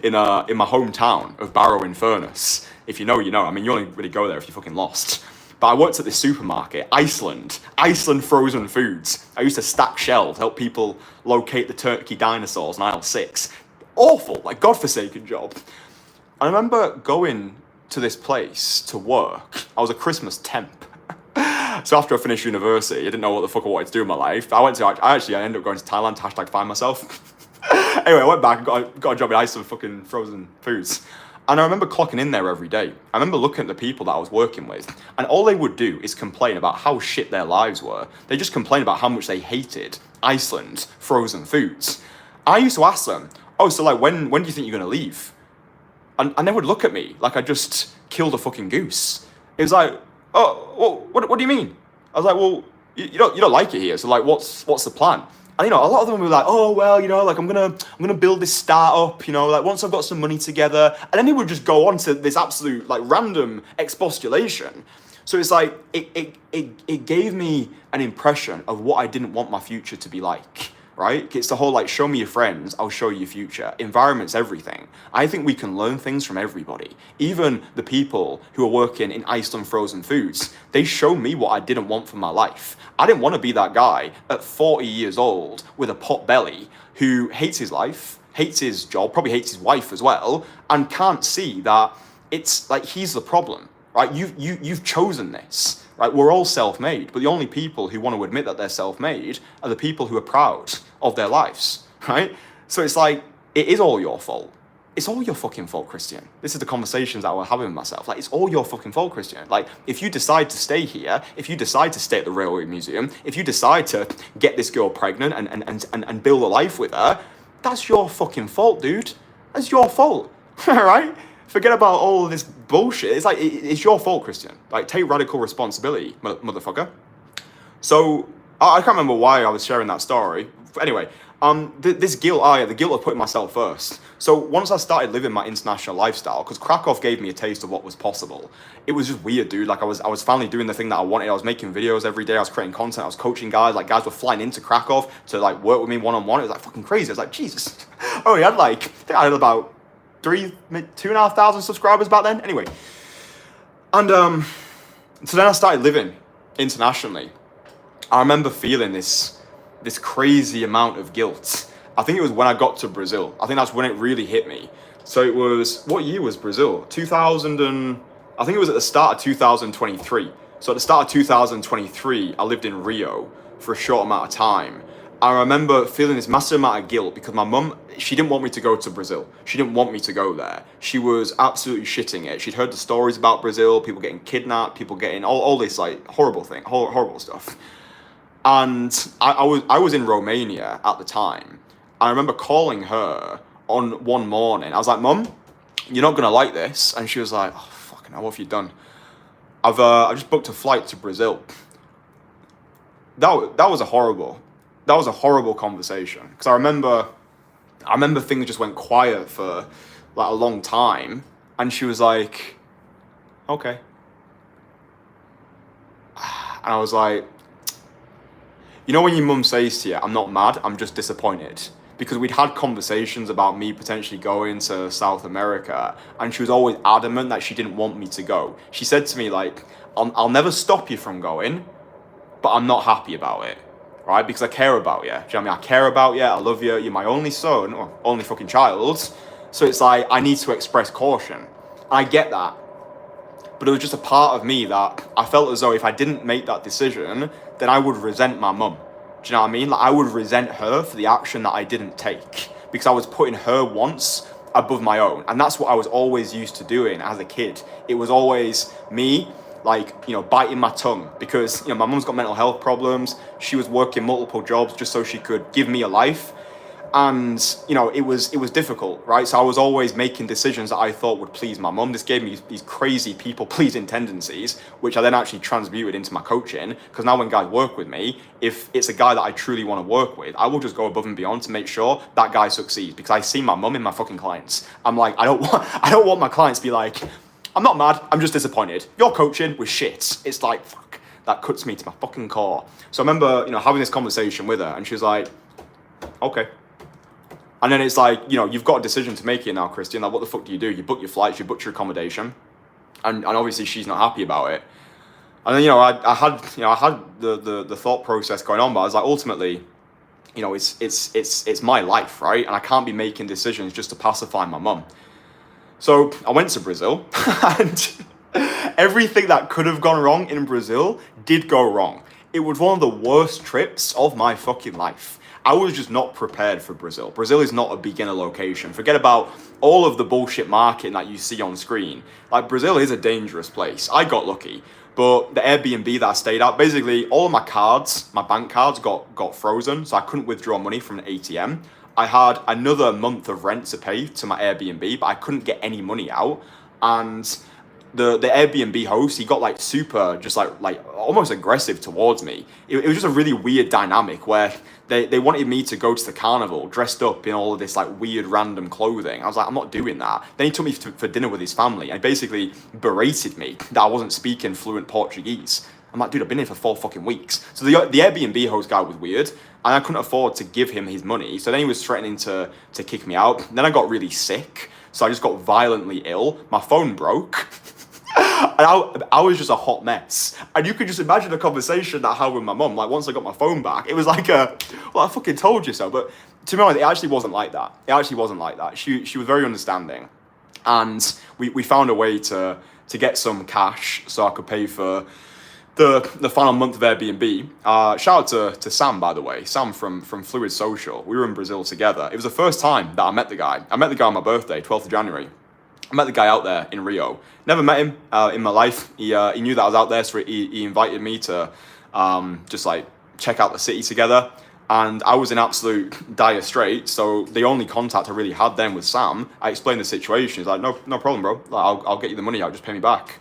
in my hometown of Barrow-in-Furness. If you know, you know. I mean, you only really go there if you're fucking lost. But I worked at this supermarket, Iceland frozen foods. I used to stack shelves, help people locate the turkey dinosaurs in aisle 6. Awful, like godforsaken job. I remember going to this place to work. I was a Christmas temp. So after I finished university, I didn't know what the fuck I wanted to do in my life. I ended up going to Thailand to #find myself. Anyway, I went back and got a job in Iceland fucking frozen foods. And I remember clocking in there every day. I remember looking at the people that I was working with, and all they would do is complain about how shit their lives were. They just complained about how much they hated Iceland's frozen foods. I used to ask them, oh, so like when do you think you're gonna leave? And they would look at me like I just killed a fucking goose. It was like, oh, well, what do you mean? I was like, well, you don't like it here, so like what's the plan? And, you know, a lot of them were like, oh, well, you know, like I'm gonna build this startup, you know, like once I've got some money together. And then they would just go on to this absolute, like, random expostulation. So it's like, it gave me an impression of what I didn't want my future to be like, right? It's the whole, like, show me your friends, I'll show you your future. Environment's everything. I think we can learn things from everybody. Even the people who are working in Iceland frozen foods, they show me what I didn't want for my life. I didn't want to be that guy at 40 years old with a pot belly who hates his life, hates his job, probably hates his wife as well, and can't see that it's like he's the problem, right? You've chosen this, right? We're all self-made, but the only people who want to admit that they're self-made are the people who are proud of their lives, right? So it's like, it is all your fault. It's all your fucking fault, Kristian. This is the conversations that I was having with myself. Like, it's all your fucking fault, Kristian. Like, if you decide to stay here, if you decide to stay at the Railway Museum, if you decide to get this girl pregnant and build a life with her, that's your fucking fault, dude. That's your fault, right? Forget about all of this bullshit. It's like, it's your fault, Kristian. Like, take radical responsibility, motherfucker. So, I can't remember why I was sharing that story. Anyway, this guilt, the guilt of putting myself first. So once I started living my international lifestyle, because Krakow gave me a taste of what was possible, it was just weird, dude. Like I was finally doing the thing that I wanted. I was making videos every day. I was creating content. I was coaching guys. Like guys were flying into Krakow to like work with me one-on-one. It was like fucking crazy. I was like, Jesus. Oh, I think I had about 2,500 subscribers back then. Anyway. And so then I started living internationally. I remember feeling this crazy amount of guilt. I think it was when I got to Brazil. I think that's when it really hit me. So it was, what year was Brazil? I think it was at the start of 2023. So at the start of 2023, I lived in Rio for a short amount of time. I remember feeling this massive amount of guilt because my mum, she didn't want me to go to Brazil. She didn't want me to go there. She was absolutely shitting it. She'd heard the stories about Brazil, people getting kidnapped, people getting all this like horrible stuff. And I was in Romania at the time. I remember calling her on one morning. I was like, Mum, you're not gonna like this. And she was like, oh fucking hell, what have you done? I just booked a flight to Brazil. That was a horrible conversation. Because I remember things just went quiet for like a long time. And she was like, okay. And I was like, you know when your mum says to you, I'm not mad, I'm just disappointed? Because we'd had conversations about me potentially going to South America, and she was always adamant that she didn't want me to go. She said to me, like, I'll never stop you from going, but I'm not happy about it, right? Because I care about you. Do you know what I mean? I care about you, I love you, you're my only son, or only fucking child. So it's like, I need to express caution. I get that. But it was just a part of me that I felt as though if I didn't make that decision, then I would resent my mum. Do you know what I mean? Like, I would resent her for the action that I didn't take, because I was putting her wants above my own. And that's what I was always used to doing as a kid. It was always me, like, you know, biting my tongue, because, you know, my mum's got mental health problems. She was working multiple jobs just so she could give me a life. And, you know, it was difficult, right? So I was always making decisions that I thought would please my mum. This gave me these crazy people-pleasing tendencies, which I then actually transmuted into my coaching. Because now when guys work with me, if it's a guy that I truly want to work with, I will just go above and beyond to make sure that guy succeeds. Because I see my mum in my fucking clients. I'm like, I don't want my clients to be like, I'm not mad, I'm just disappointed. Your coaching was shit. It's like, fuck, that cuts me to my fucking core. So I remember, you know, having this conversation with her, and she was like, okay. And then it's like, you know, you've got a decision to make here now, Kristian. Like, what the fuck do? You book your flights, you book your accommodation, and obviously she's not happy about it. And then, you know, I had the thought process going on, but I was like, ultimately, you know, it's my life, right? And I can't be making decisions just to pacify my mum. So I went to Brazil, and everything that could have gone wrong in Brazil did go wrong. It was one of the worst trips of my fucking life. I was just not prepared for Brazil. Brazil is not a beginner location. Forget about all of the bullshit marketing that you see on screen. Like, Brazil is a dangerous place. I got lucky. But the Airbnb that I stayed at, basically all of my cards, my bank cards got frozen, so I couldn't withdraw money from an ATM. I had another month of rent to pay to my Airbnb, but I couldn't get any money out. And the Airbnb host, he got like super, just like almost aggressive towards me. It was just a really weird dynamic where they wanted me to go to the carnival dressed up in all of this like weird random clothing. I was like, I'm not doing that. Then he took me for dinner with his family and basically berated me that I wasn't speaking fluent Portuguese. I'm like, dude, I've been here for 4 fucking weeks. So the Airbnb host guy was weird, and I couldn't afford to give him his money. So then he was threatening to kick me out. Then I got really sick, so I just got violently ill. My phone broke. And I was just a hot mess. And you could just imagine the conversation that I had with my mum. Like, once I got my phone back, it was like well, I fucking told you so. But to be honest, it actually wasn't like that. It actually wasn't like that. She was very understanding. And we found a way to get some cash so I could pay for the final month of Airbnb. Shout out to Sam, by the way. Sam from Fluid Social. We were in Brazil together. It was the first time that I met the guy. I met the guy on my birthday, 12th of January. I met the guy out there in Rio. Never met him in my life. He knew that I was out there, so he invited me to just like check out the city together. And I was in absolute dire straits, so the only contact I really had then was Sam. I explained the situation. He's like, no problem, bro. Like, I'll get you the money out. Just pay me back.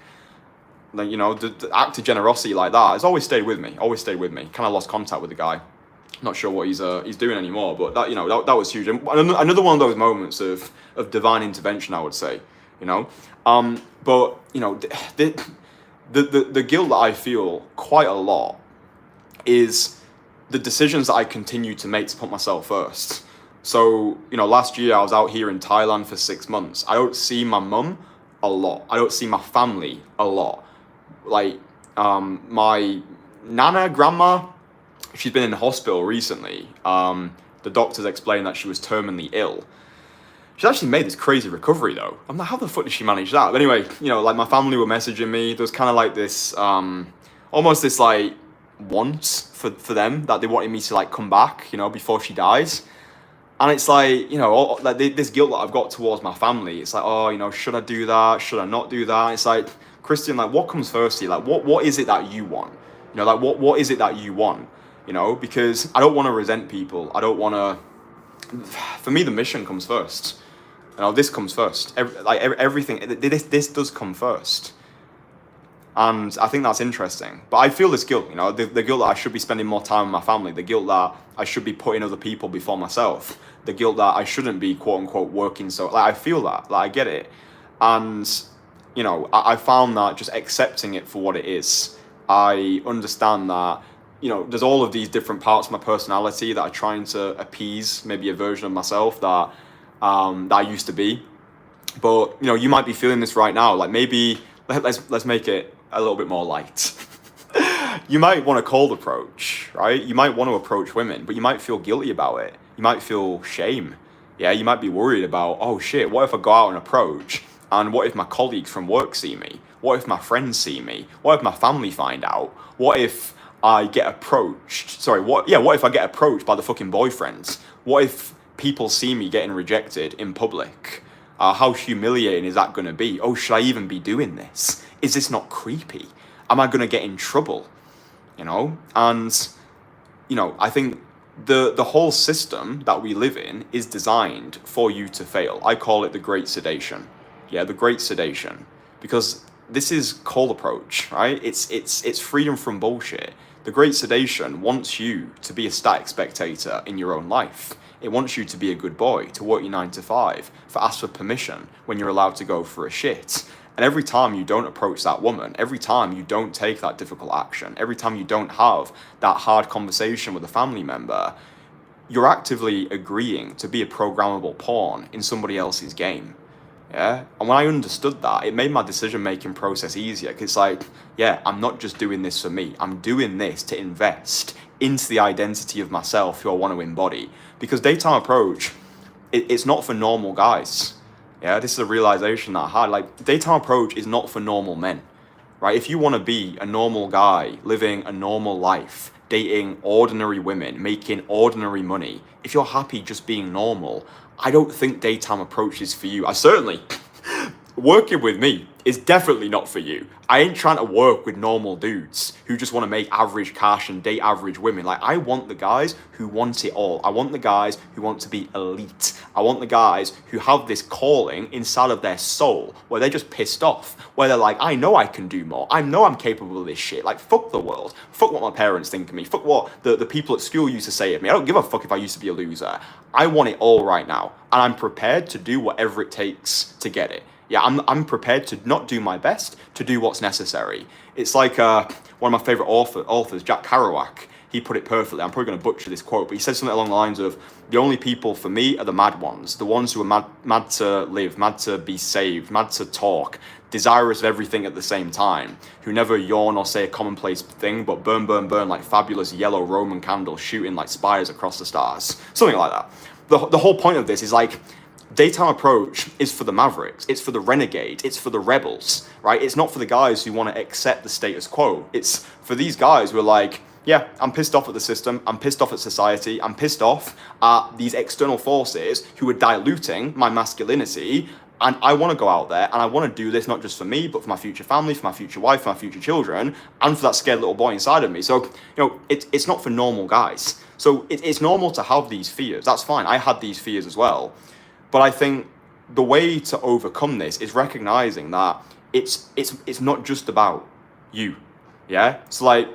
Like, you know, the act of generosity like that has always stayed with me. Kind of lost contact with the guy. Not sure what he's doing anymore, but that, you know, that was huge. And another one of those moments of divine intervention, I would say. You know, but you know, the guilt that I feel quite a lot is the decisions that I continue to make to put myself first. So, you know, last year I was out here in Thailand for 6 months. I don't see my mum a lot. I don't see my family a lot. Like, my nana, grandma, she's been in the hospital recently. The doctors explained that she was terminally ill. She's actually made this crazy recovery though. I'm like, how the fuck did she manage that? But anyway, you know, like, my family were messaging me. There was kind of like this, almost this like want for them that they wanted me to like come back, you know, before she dies. And it's like, you know, like this guilt that I've got towards my family. It's like, oh, you know, should I do that? Should I not do that? It's like, Kristian, like, what comes first here? Like, what is it that you want? You know, like, what is it that you want? You know, because I don't want to resent people. I don't want to. For me, the mission comes first. You know, this comes first. Everything. This does come first. And I think that's interesting. But I feel this guilt, you know, the guilt that I should be spending more time with my family, the guilt that I should be putting other people before myself, the guilt that I shouldn't be, quote unquote, working so. Like, I feel that. Like, I get it. And, you know, I found that just accepting it for what it is, I understand that, you know, there's all of these different parts of my personality that are trying to appease maybe a version of myself that that I used to be. But, you know, you might be feeling this right now. Like, maybe let's make it a little bit more light. You might want a cold approach, right? You might want to approach women, but you might feel guilty about it. You might feel shame. Yeah, you might be worried about, oh shit, what if I go out and approach? And what if my colleagues from work see me? What if my friends see me? What if my family find out? What if I get approached? What if I get approached by the fucking boyfriends? What if people see me getting rejected in public? How humiliating is that going to be? Oh, should I even be doing this? Is this not creepy? Am I going to get in trouble? You know, and, you know, I think the whole system that we live in is designed for you to fail. I call it the great sedation. Yeah, the great sedation, because this is cold approach, right? It's freedom from bullshit. The great sedation wants you to be a static spectator in your own life. It wants you to be a good boy, to work your 9 to 5, for ask for permission when you're allowed to go for a shit. And every time you don't approach that woman, every time you don't take that difficult action, every time you don't have that hard conversation with a family member, you're actively agreeing to be a programmable pawn in somebody else's game. Yeah. And when I understood that, it made my decision-making process easier. Because it's like, yeah, I'm not just doing this for me. I'm doing this to invest into the identity of myself who I want to embody. Because daytime approach, it's not for normal guys. Yeah, this is a realization that I had. Like, daytime approach is not for normal men, right? If you want to be a normal guy, living a normal life, dating ordinary women, making ordinary money, if you're happy just being normal, I don't think daytime approach is for you. I certainly, working with me is definitely not for you. I ain't trying to work with normal dudes who just want to make average cash and date average women. Like, I want the guys who want it all. I want the guys who want to be elite. I want the guys who have this calling inside of their soul where they're just pissed off, where they're like, I know I can do more. I know I'm capable of this shit. Like, fuck the world. Fuck what my parents think of me. Fuck what the people at school used to say of me. I don't give a fuck if I used to be a loser. I want it all right now. And I'm prepared to do whatever it takes to get it. Yeah, I'm prepared to not do my best, to do what's necessary. It's like one of my favorite authors, Jack Kerouac. He put it perfectly. I'm probably going to butcher this quote, but he said something along the lines of, the only people for me are the mad ones, the ones who are mad to live, mad to be saved, mad to talk, desirous of everything at the same time, who never yawn or say a commonplace thing, but burn, burn, burn like fabulous yellow Roman candles shooting like spires across the stars. Something like that. The whole point of this is like, daytime approach is for the mavericks, it's for the renegades, it's for the rebels, right? It's not for the guys who want to accept the status quo. It's for these guys who are like, yeah, I'm pissed off at the system, I'm pissed off at society, I'm pissed off at these external forces who are diluting my masculinity, and I want to go out there and I want to do this not just for me, but for my future family, for my future wife, for my future children, and for that scared little boy inside of me. So, you know, it's not for normal guys. So it's normal to have these fears. That's fine. I had these fears as well. But I think the way to overcome this is recognizing that it's not just about you. Yeah? It's like,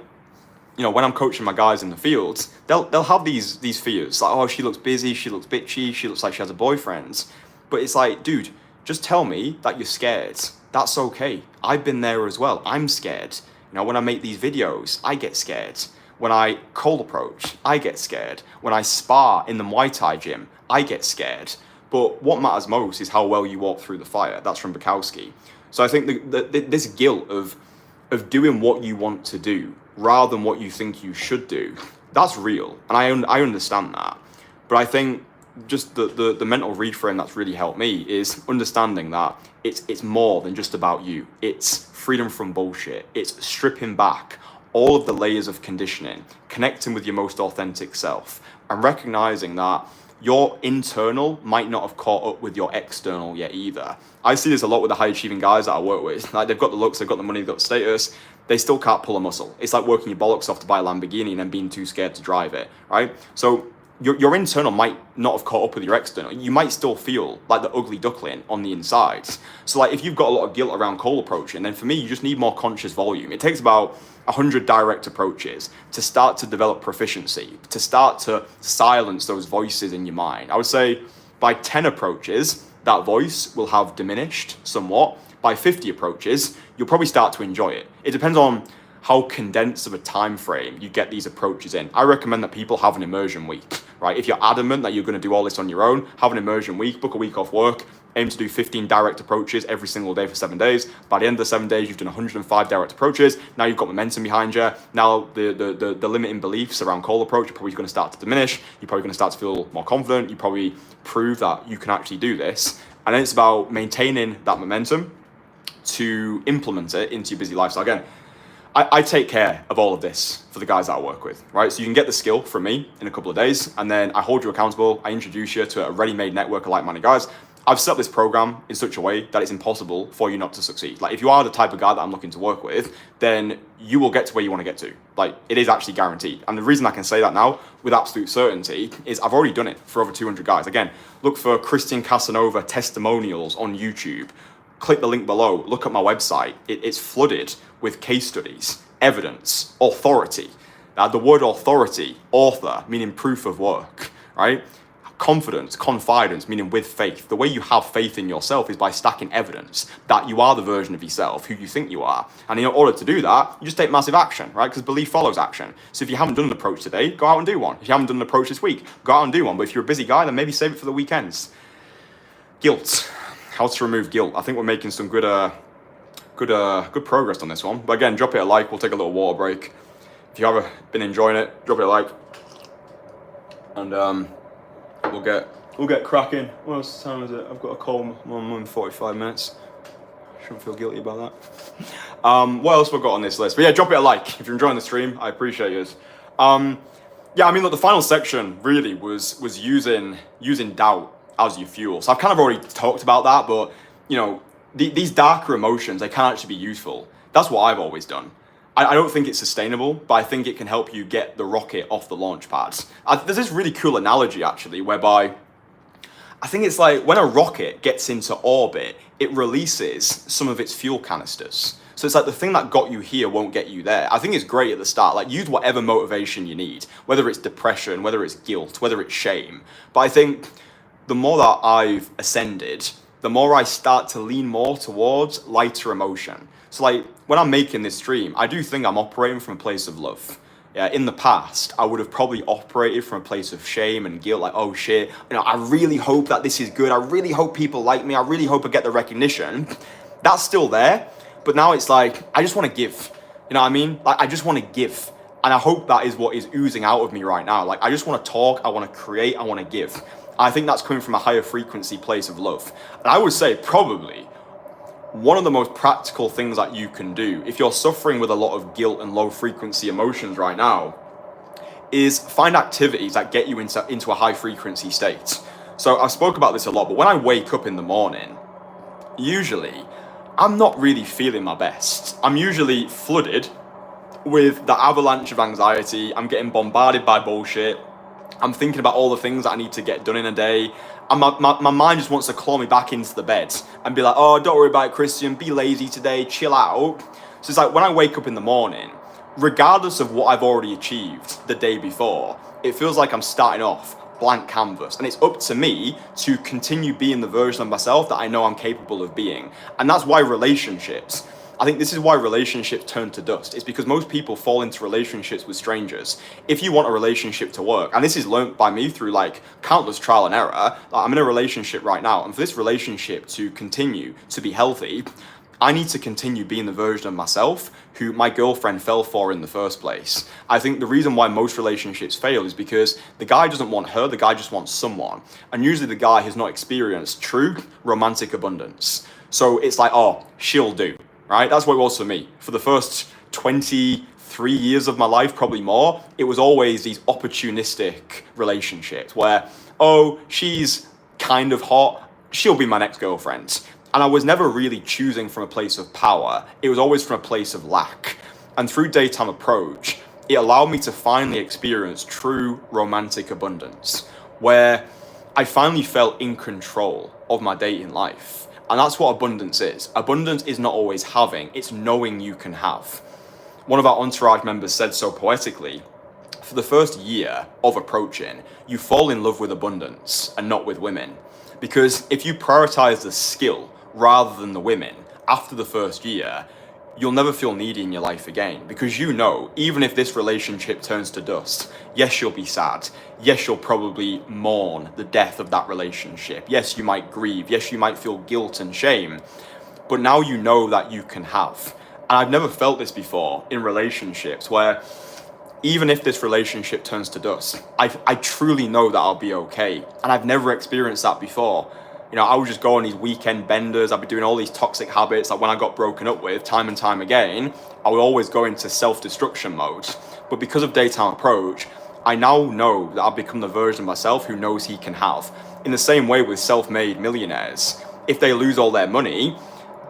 you know, when I'm coaching my guys in the fields, they'll have these fears. Like, oh, she looks busy, she looks bitchy, she looks like she has a boyfriend. But it's like, dude, just tell me that you're scared. That's okay. I've been there as well. I'm scared. You know, when I make these videos, I get scared. When I cold approach, I get scared. When I spar in the Muay Thai gym, I get scared. But what matters most is how well you walk through the fire. That's from Bukowski. So I think this guilt of doing what you want to do rather than what you think you should do, that's real. And I understand that. But I think just the mental reframe that's really helped me is understanding that it's more than just about you. It's freedom from bullshit. It's stripping back all of the layers of conditioning, connecting with your most authentic self, and recognizing that your internal might not have caught up with your external yet either. I see this a lot with the high achieving guys that I work with. Like, they've got the looks, they've got the money, they've got the status, they still can't pull a muscle. It's like working your bollocks off to buy a Lamborghini and then being too scared to drive it, right? So your internal might not have caught up with your external. You might still feel like the ugly duckling on the inside. So like, if you've got a lot of guilt around cold approaching, then for me, you just need more conscious volume. It takes about 100 direct approaches to start to develop proficiency, to start to silence those voices in your mind. I would say by 10 approaches, that voice will have diminished somewhat. By 50 approaches, you'll probably start to enjoy it. It depends on how condensed of a time frame you get these approaches in. I recommend that people have an immersion week, right? If you're adamant that you're going to do all this on your own, have an immersion week, book a week off work, aim to do 15 direct approaches every single day for 7 days. By the end of the 7 days, you've done 105 direct approaches. Now you've got momentum behind you. Now the limiting beliefs around cold approach are probably going to start to diminish. You're probably going to start to feel more confident. You probably prove that you can actually do this. And then it's about maintaining that momentum to implement it into your busy lifestyle. Again, I take care of all of this for the guys that I work with, right? So you can get the skill from me in a couple of days, and then I hold you accountable. I introduce you to a ready-made network of like-minded guys. I've set up this program in such a way that it's impossible for you not to succeed. Like, if you are the type of guy that I'm looking to work with, then you will get to where you want to get to. Like, it is actually guaranteed. And the reason I can say that now with absolute certainty is I've already done it for over 200 guys. Again, look for Kristian Kasanova testimonials on YouTube. Click the link below, look at my website. It's flooded with case studies, evidence, authority. The word authority, author, meaning proof of work, right? Confidence, confidence, meaning with faith. The way you have faith in yourself is by stacking evidence that you are the version of yourself who you think you are. And in order to do that, you just take massive action, right? Because belief follows action. So if you haven't done an approach today, go out and do one. If you haven't done an approach this week, go out and do one. But if you're a busy guy, then maybe save it for the weekends. Guilt. How to remove guilt. I think we're making some good progress on this one. But again, drop it a like. We'll take a little water break. If you haven't been enjoying it, drop it a like. And we'll get cracking. What else time is it? I've got a call. I'm in 45 minutes. Shouldn't feel guilty about that. What else have we got on this list? But yeah, drop it a like if you're enjoying the stream. I appreciate it. Yeah, I mean, look, the final section really was using doubt as your fuel. So I've kind of already talked about that, but you know, these darker emotions, they can actually be useful. That's what I've always done. I don't think it's sustainable, but I think it can help you get the rocket off the launch pads. There's this really cool analogy actually, whereby I think it's like when a rocket gets into orbit, it releases some of its fuel canisters. So it's like the thing that got you here won't get you there. I think it's great at the start. Like, use whatever motivation you need, whether it's depression, whether it's guilt, whether it's shame. But I think the more that I've ascended, the more I start to lean more towards lighter emotion. So like when I'm making this stream, I do think I'm operating from a place of love. Yeah, in the past, I would have probably operated from a place of shame and guilt, like, oh shit, you know, I really hope that this is good. I really hope people like me. I really hope I get the recognition. That's still there. But now it's like, I just want to give. You know what I mean? Like, I just want to give. And I hope that is what is oozing out of me right now. Like, I just want to talk. I want to create. I want to give. I think that's coming from a higher frequency place of love. And I would say probably one of the most practical things that you can do if you're suffering with a lot of guilt and low frequency emotions right now is find activities that get you into a high frequency state. So I've spoke about this a lot, but when I wake up in the morning, usually I'm not really feeling my best. I'm usually flooded with the avalanche of anxiety. I'm getting bombarded by bullshit. I'm thinking about all the things that I need to get done in a day. And my mind just wants to claw me back into the bed and be like, oh, don't worry about it, Kristian. Be lazy today. Chill out. So it's like when I wake up in the morning, regardless of what I've already achieved the day before, it feels like I'm starting off blank canvas. And it's up to me to continue being the version of myself that I know I'm capable of being. And that's why relationships, I think this is why relationships turn to dust. It's because most people fall into relationships with strangers. If you want a relationship to work, and this is learned by me through like countless trial and error, like I'm in a relationship right now, and for this relationship to continue to be healthy, I need to continue being the version of myself who my girlfriend fell for in the first place. I think the reason why most relationships fail is because the guy doesn't want her, the guy just wants someone. And usually the guy has not experienced true romantic abundance. So it's like, oh, she'll do. Right? That's what it was for me. For the first 23 years of my life, probably more, it was always these opportunistic relationships where, oh, she's kind of hot, she'll be my next girlfriend. And I was never really choosing from a place of power. It was always from a place of lack. And through daytime approach, it allowed me to finally experience true romantic abundance, where I finally felt in control of my dating life. And that's what abundance is. Abundance is not always having, it's knowing you can have. One of our entourage members said so poetically, for the first year of approaching, you fall in love with abundance and not with women. Because if you prioritize the skill rather than the women after the first year, you'll never feel needy in your life again, because you know, even if this relationship turns to dust, yes, you'll be sad. Yes, you'll probably mourn the death of that relationship. Yes, you might grieve. Yes, you might feel guilt and shame. But now you know that you can have. And I've never felt this before in relationships, where even if this relationship turns to dust, I truly know that I'll be okay. And I've never experienced that before. You know, I would just go on these weekend benders. I'd be doing all these toxic habits. Like when I got broken up with, time and time again, I would always go into self-destruction mode. But because of daytime approach, I now know that I've become the version of myself who knows he can have. In the same way with self-made millionaires, if they lose all their money,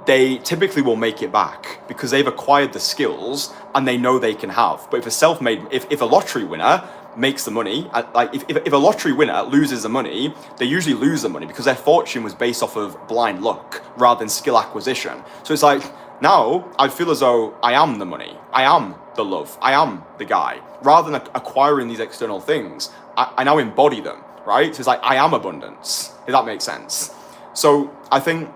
they typically will make it back because they've acquired the skills and they know they can have. But if a lottery winner makes the money, like if a lottery winner loses the money, they usually lose the money because their fortune was based off of blind luck rather than skill acquisition. So it's like, now I feel as though I am the money, I am the love, I am the guy. Rather than acquiring these external things, I now embody them, right? So it's like, I am abundance, if that makes sense. So I think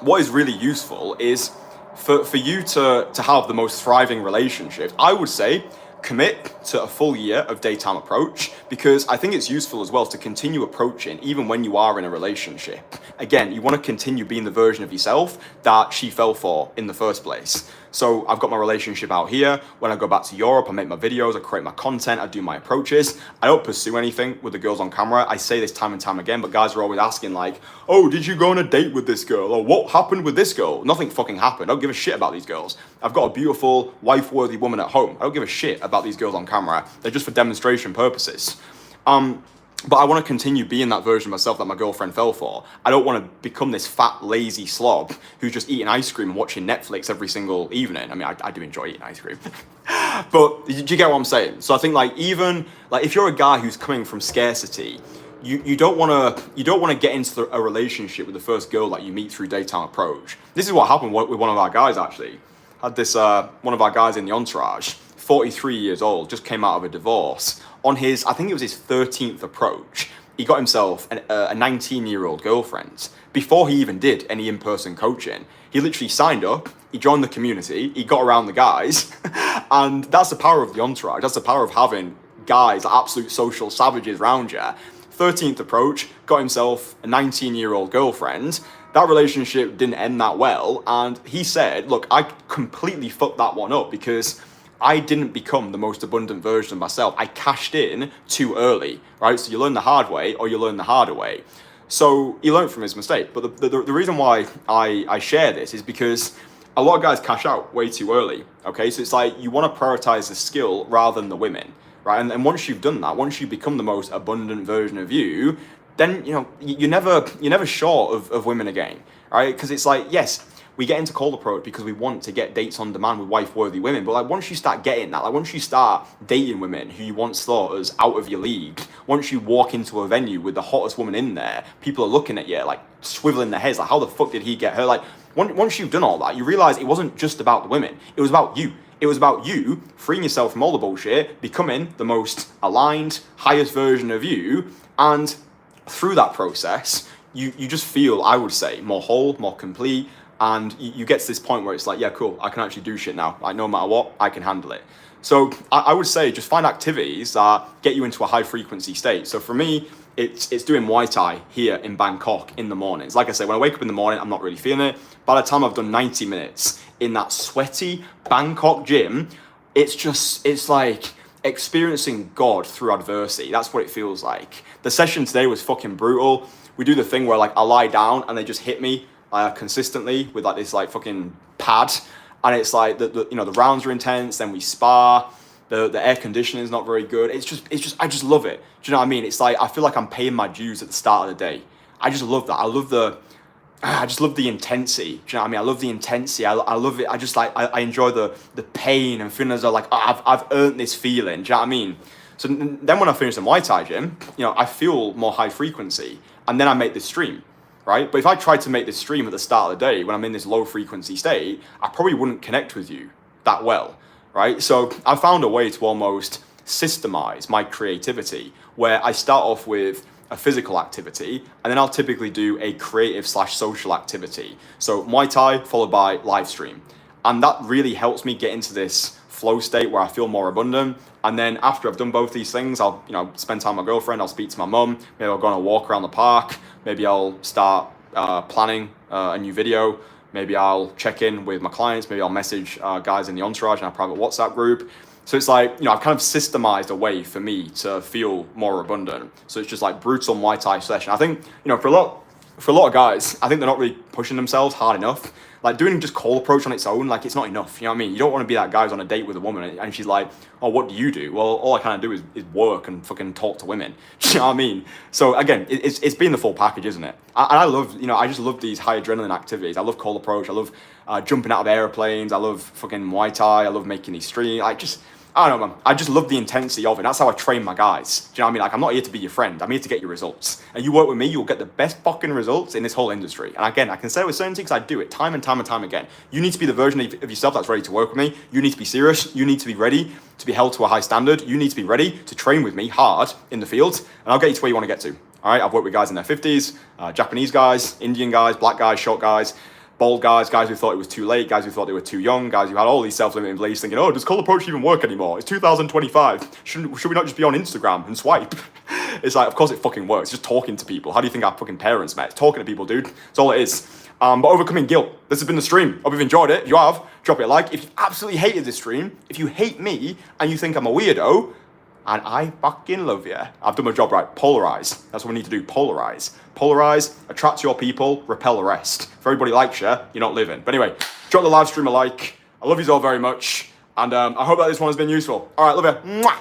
what is really useful is for you to have the most thriving relationships, I would say commit to a full year of daytime approach, because I think it's useful as well to continue approaching even when you are in a relationship. Again, you want to continue being the version of yourself that she fell for in the first place. So I've got my relationship out here. When I go back to Europe, I make my videos, I create my content, I do my approaches. I don't pursue anything with the girls on camera. I say this time and time again, but guys are always asking like, oh, did you go on a date with this girl? Or what happened with this girl? Nothing fucking happened. I don't give a shit about these girls. I've got a beautiful, wife-worthy woman at home. I don't give a shit about these girls on camera. They're just for demonstration purposes. But I want to continue being that version of myself that my girlfriend fell for. I don't want to become this fat, lazy slob who's just eating ice cream and watching Netflix every single evening. I mean, I do enjoy eating ice cream. But do you get what I'm saying? So I think like, even like if you're a guy who's coming from scarcity, you don't want to get into a relationship with the first girl that you meet through daytime approach. This is what happened with one of our guys actually. Had this one of our guys in the entourage, 43 years old, just came out of a divorce. On his, I think it was his 13th approach, he got himself a 19-year-old girlfriend before he even did any in-person coaching. He literally signed up, he joined the community, he got around the guys, and that's the power of the entourage. That's the power of having guys, like absolute social savages around you. 13th approach, got himself a 19-year-old girlfriend. That relationship didn't end that well, and he said, look, I completely fucked that one up because I didn't become the most abundant version of myself. I cashed in too early, right? So you learn the hard way or you learn the harder way. So he learned from his mistake. But the reason why I share this is because a lot of guys cash out way too early, okay? So it's like you want to prioritize the skill rather than the women, right? And once you've done that, once you become the most abundant version of you, then, you know, you're never short of women again, right? Because it's like, yes, we get into cold approach because we want to get dates on demand with wife-worthy women. But like once you start getting that, like once you start dating women who you once thought was out of your league, once you walk into a venue with the hottest woman in there, people are looking at you like swiveling their heads, like how the fuck did he get her? Like once you've done all that, you realize it wasn't just about the women. It was about you. It was about you freeing yourself from all the bullshit, becoming the most aligned, highest version of you. And through that process, you just feel, I would say, more whole, more complete. And you get to this point where it's like, yeah, cool, I can actually do shit now. Like no matter what, I can handle it. So I would say just find activities that get you into a high frequency state. So for me, it's doing Muay Thai here in Bangkok in the mornings. Like I say, when I wake up in the morning, I'm not really feeling it. By the time I've done 90 minutes in that sweaty Bangkok gym, it's like experiencing God through adversity. That's what it feels like. The session today was fucking brutal. We do the thing where like I lie down and they just hit me consistently with like this like fucking pad, and it's like the rounds are intense. Then we spar. The air conditioning is not very good. It's just I just love it. Do you know what I mean? It's like I feel like I'm paying my dues at the start of the day. I just love that. I just love the intensity. Do you know what I mean? I love the intensity. I love it. I just like I enjoy the pain and feeling as though like I've earned this feeling. Do you know what I mean? So then when I finish the Muay Thai gym, I feel more high frequency, and then I make this stream. Right? But if I tried to make this stream at the start of the day when I'm in this low frequency state, I probably wouldn't connect with you that well, right? So I found a way to almost systemize my creativity where I start off with a physical activity, and then I'll typically do a creative / social activity. So Muay Thai followed by live stream. And that really helps me get into this flow state where I feel more abundant. And then after I've done both these things, I'll, spend time with my girlfriend, I'll speak to my mum, maybe I'll go on a walk around the park, maybe I'll start planning a new video, maybe I'll check in with my clients, maybe I'll message guys in the entourage in our private WhatsApp group. So it's like, I've kind of systemized a way for me to feel more abundant. So it's just like brutal Muay Thai session. I think, for a lot of guys, I think they're not really pushing themselves hard enough. Like doing just call approach on its own, like it's not enough. You know what I mean? You don't want to be that guy who's on a date with a woman and she's like, oh, what do you do? Well, all I kind of do is work and fucking talk to women. You know what I mean? So again, it's been the full package, isn't it? I love, I just love these high adrenaline activities. I love call approach. I love jumping out of airplanes. I love fucking Muay Thai. I love making these streams. I don't know, man. I just love the intensity of it. That's how I train my guys. Do you know what I mean? Like, I'm not here to be your friend. I'm here to get your results. And you work with me, you'll get the best fucking results in this whole industry. And again, I can say it with certainty because I do it time and time and time again. You need to be the version of yourself that's ready to work with me. You need to be serious. You need to be ready to be held to a high standard. You need to be ready to train with me hard in the field. And I'll get you to where you want to get to. All right? I've worked with guys in their 50s, Japanese guys, Indian guys, black guys, short guys, bold guys who thought it was too late, guys who thought they were too young, guys who had all these self-limiting beliefs thinking, oh, does call approach even work anymore? It's 2025. Should we not just be on Instagram and swipe? It's like, of course it fucking works. It's just talking to people. How do you think our fucking parents met? It's talking to people, dude. That's all it is. But overcoming guilt. This has been the stream. Hope you've enjoyed it. If you have, drop it a like. If you absolutely hated this stream, if you hate me and you think I'm a weirdo, and I fucking love you. I've done my job right. Polarize. That's what we need to do. Polarize. Polarize, attract your people, repel the rest. If everybody likes you, you're not living. But anyway, drop the live stream a like. I love you all very much. And I hope that this one has been useful. All right, love you. Mwah.